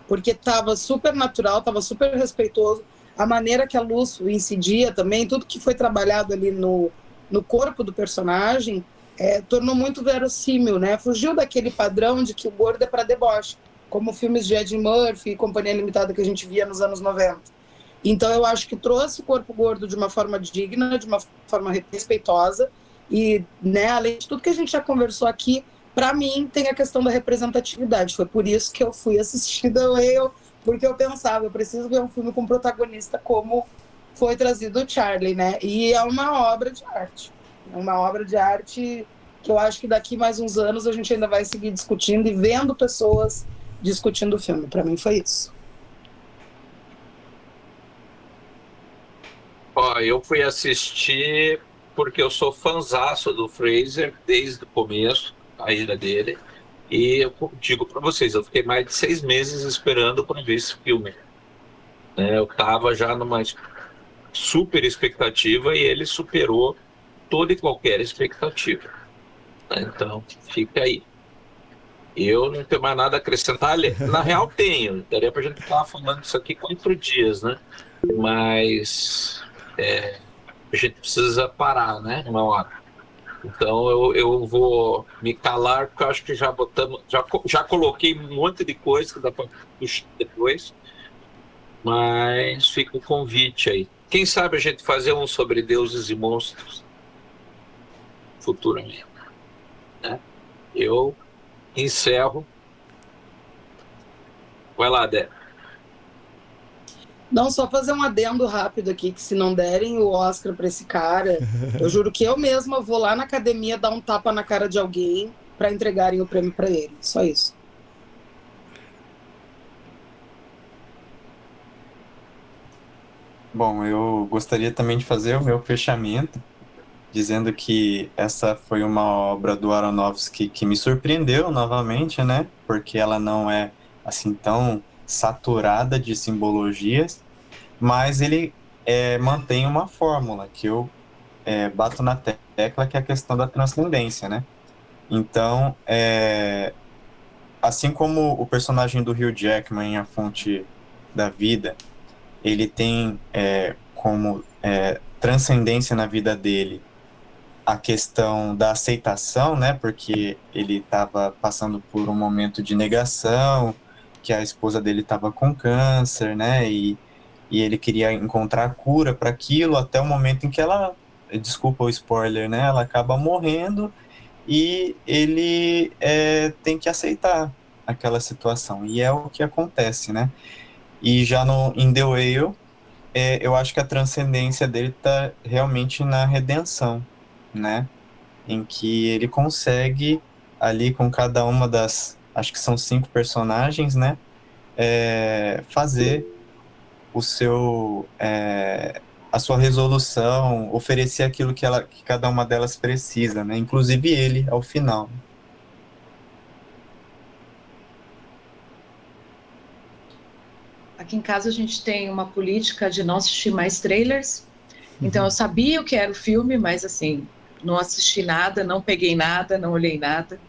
Speaker 3: porque estava super natural, estava super respeitoso, a maneira que a luz incidia também, tudo que foi trabalhado ali no corpo do personagem, tornou muito verossímil, né? Fugiu daquele padrão de que o gordo é para deboche, como filmes de Eddie Murphy e Companhia Limitada que a gente via nos anos 90. Então eu acho que trouxe o corpo gordo de uma forma digna, de uma forma respeitosa, e, né, além de tudo que a gente já conversou aqui, para mim tem a questão da representatividade. Foi por isso que eu fui assistir The Whale, porque eu pensava, eu preciso ver um filme com protagonista como foi trazido o Charlie, né? E é uma obra de arte. É uma obra de arte que eu acho que daqui mais uns anos a gente ainda vai seguir discutindo e vendo pessoas discutindo o filme. Para mim foi isso.
Speaker 2: Ó, eu fui assistir porque eu sou fãzaço do Fraser desde o começo, a ida dele. E eu digo para vocês, eu fiquei mais de 6 meses esperando para ver esse filme. Eu estava já numa super expectativa e ele superou toda e qualquer expectativa. Então, fica aí. Eu não tenho mais nada a acrescentar. Na real, tenho. Daria para a gente estar falando isso aqui 4 dias, né? Mas a gente precisa parar, né? Uma hora. Então eu vou me calar, porque eu acho que já botamos, já coloquei um monte de coisa que dá para puxar depois, mas fica o convite aí. Quem sabe a gente fazer um sobre deuses e monstros futuramente, né? Eu encerro. Vai lá, Dé.
Speaker 3: Não, só fazer um adendo rápido aqui, que se não derem o Oscar para esse cara, eu juro que eu mesma vou lá na academia dar um tapa na cara de alguém para entregarem o prêmio para ele. Só isso.
Speaker 5: Bom, eu gostaria também de fazer o meu fechamento, dizendo que essa foi uma obra do Aronofsky que me surpreendeu novamente, né? Porque ela não é assim tão saturada de simbologias, mas ele mantém uma fórmula que eu bato na tecla, que é a questão da transcendência, né? Então, assim como o personagem do Hugh Jackman em A Fonte da Vida, ele tem como transcendência na vida dele a questão da aceitação, né? Porque ele estava passando por um momento de negação, que a esposa dele estava com câncer, né? E ele queria encontrar cura para aquilo, até o momento em que ela, desculpa o spoiler, né? Ela acaba morrendo e ele tem que aceitar aquela situação. E é o que acontece, né? E já em The Whale, eu acho que a transcendência dele está realmente na redenção, né? Em que ele consegue, ali com cada uma das acho que são 5 personagens, né? Fazer a sua resolução, oferecer aquilo que cada uma delas precisa, né? Inclusive ele, ao final.
Speaker 4: Aqui em casa a gente tem uma política de não assistir mais trailers. Então eu sabia o que era o filme, mas assim, não assisti nada, não peguei nada, não olhei nada.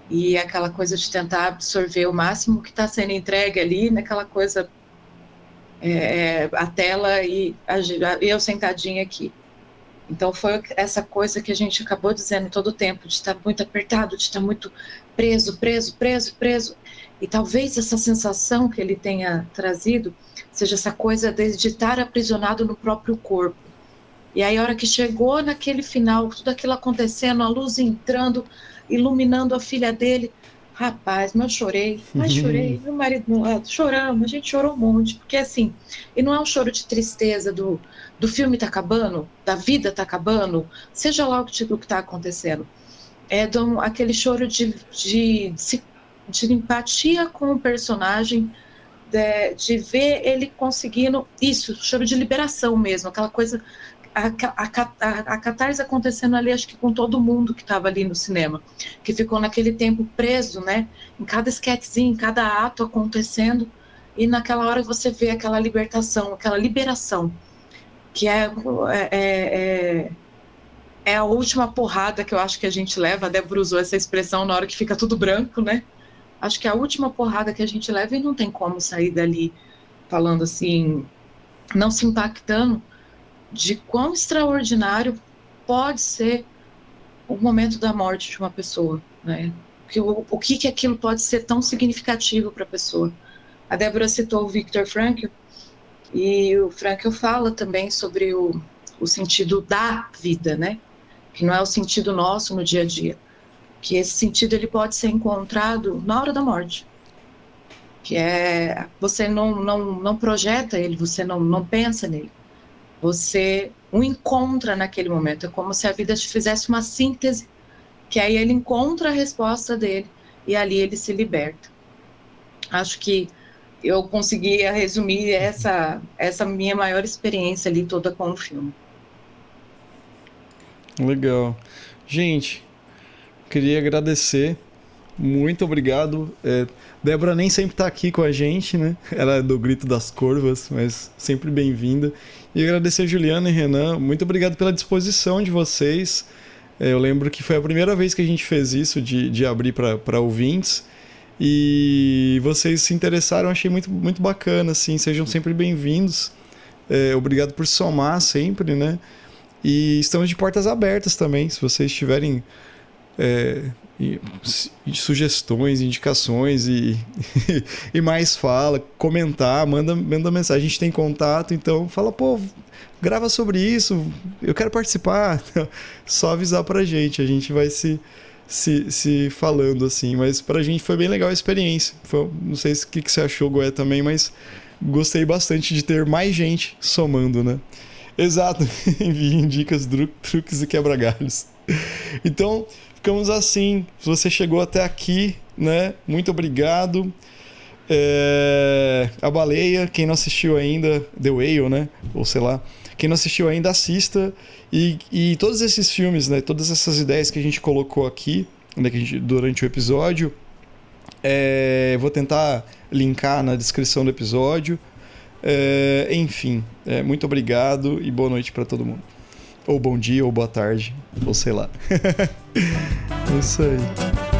Speaker 4: E aquela coisa de tentar absorver o máximo que está sendo entregue ali, naquela coisa, a tela e eu sentadinha aqui. Então foi essa coisa que a gente acabou dizendo todo o tempo, de estar muito apertado, de estar muito preso. E talvez essa sensação que ele tenha trazido seja essa coisa de estar aprisionado no próprio corpo. E aí a hora que chegou naquele final, tudo aquilo acontecendo, a luz entrando, iluminando a filha dele, rapaz, mas chorei, meu marido do lado, choramos, a gente chorou um monte, porque assim, e não é um choro de tristeza do filme tá acabando, da vida tá acabando, seja lá o que tá acontecendo, aquele choro de empatia com o personagem, de ver ele conseguindo isso, choro de liberação mesmo, aquela coisa, a catarse acontecendo ali, acho que com todo mundo que estava ali no cinema, que ficou naquele tempo preso, né, em cada esquetezinho, em cada ato acontecendo, e naquela hora você vê aquela libertação, aquela liberação, que é a última porrada que eu acho que a gente leva. A Débora usou essa expressão na hora que fica tudo branco, né? Acho que é a última porrada que a gente leva e não tem como sair dali falando assim, não se impactando de quão extraordinário pode ser o momento da morte de uma pessoa, né? O que aquilo pode ser tão significativo para a pessoa. A Débora citou o Viktor Frankl, e o Frankl fala também sobre o sentido da vida, né? Que não é o sentido nosso no dia a dia, que esse sentido ele pode ser encontrado na hora da morte, que você não projeta ele, você não pensa nele, você o encontra naquele momento. É como se a vida te fizesse uma síntese, que aí ele encontra a resposta dele e ali ele se liberta. Acho que eu consegui resumir essa minha maior experiência ali toda com o filme.
Speaker 1: Legal. Gente, queria agradecer. Muito obrigado. Débora nem sempre está aqui com a gente, né? Ela é do Grito das Corvas, mas sempre bem-vinda. E agradecer a Juliana e Renan. Muito obrigado pela disposição de vocês. Eu lembro que foi a primeira vez que a gente fez isso, de abrir para ouvintes. E vocês se interessaram, achei muito, muito bacana, assim. Sejam sempre bem-vindos. Obrigado por somar sempre, né? E estamos de portas abertas também, se vocês tiverem sugestões, indicações e mais comentar, manda mensagem. A gente tem contato, então fala, pô, grava sobre isso, eu quero participar. Só avisar pra gente, a gente vai se falando assim. Mas pra gente foi bem legal a experiência. Não sei o que você achou, Goé, também, mas gostei bastante de ter mais gente somando, né? Exato, enviem dicas, truques e quebra-galhos. Então, ficamos assim. Se você chegou até aqui, né? Muito obrigado. A Baleia, quem não assistiu ainda, The Whale, né? Ou sei lá. Quem não assistiu ainda, assista. E todos esses filmes, né? Todas essas ideias que a gente colocou aqui, né, durante o episódio, vou tentar linkar na descrição do episódio. Enfim, muito obrigado e boa noite para todo mundo. Ou bom dia, ou boa tarde, ou sei lá. É isso aí.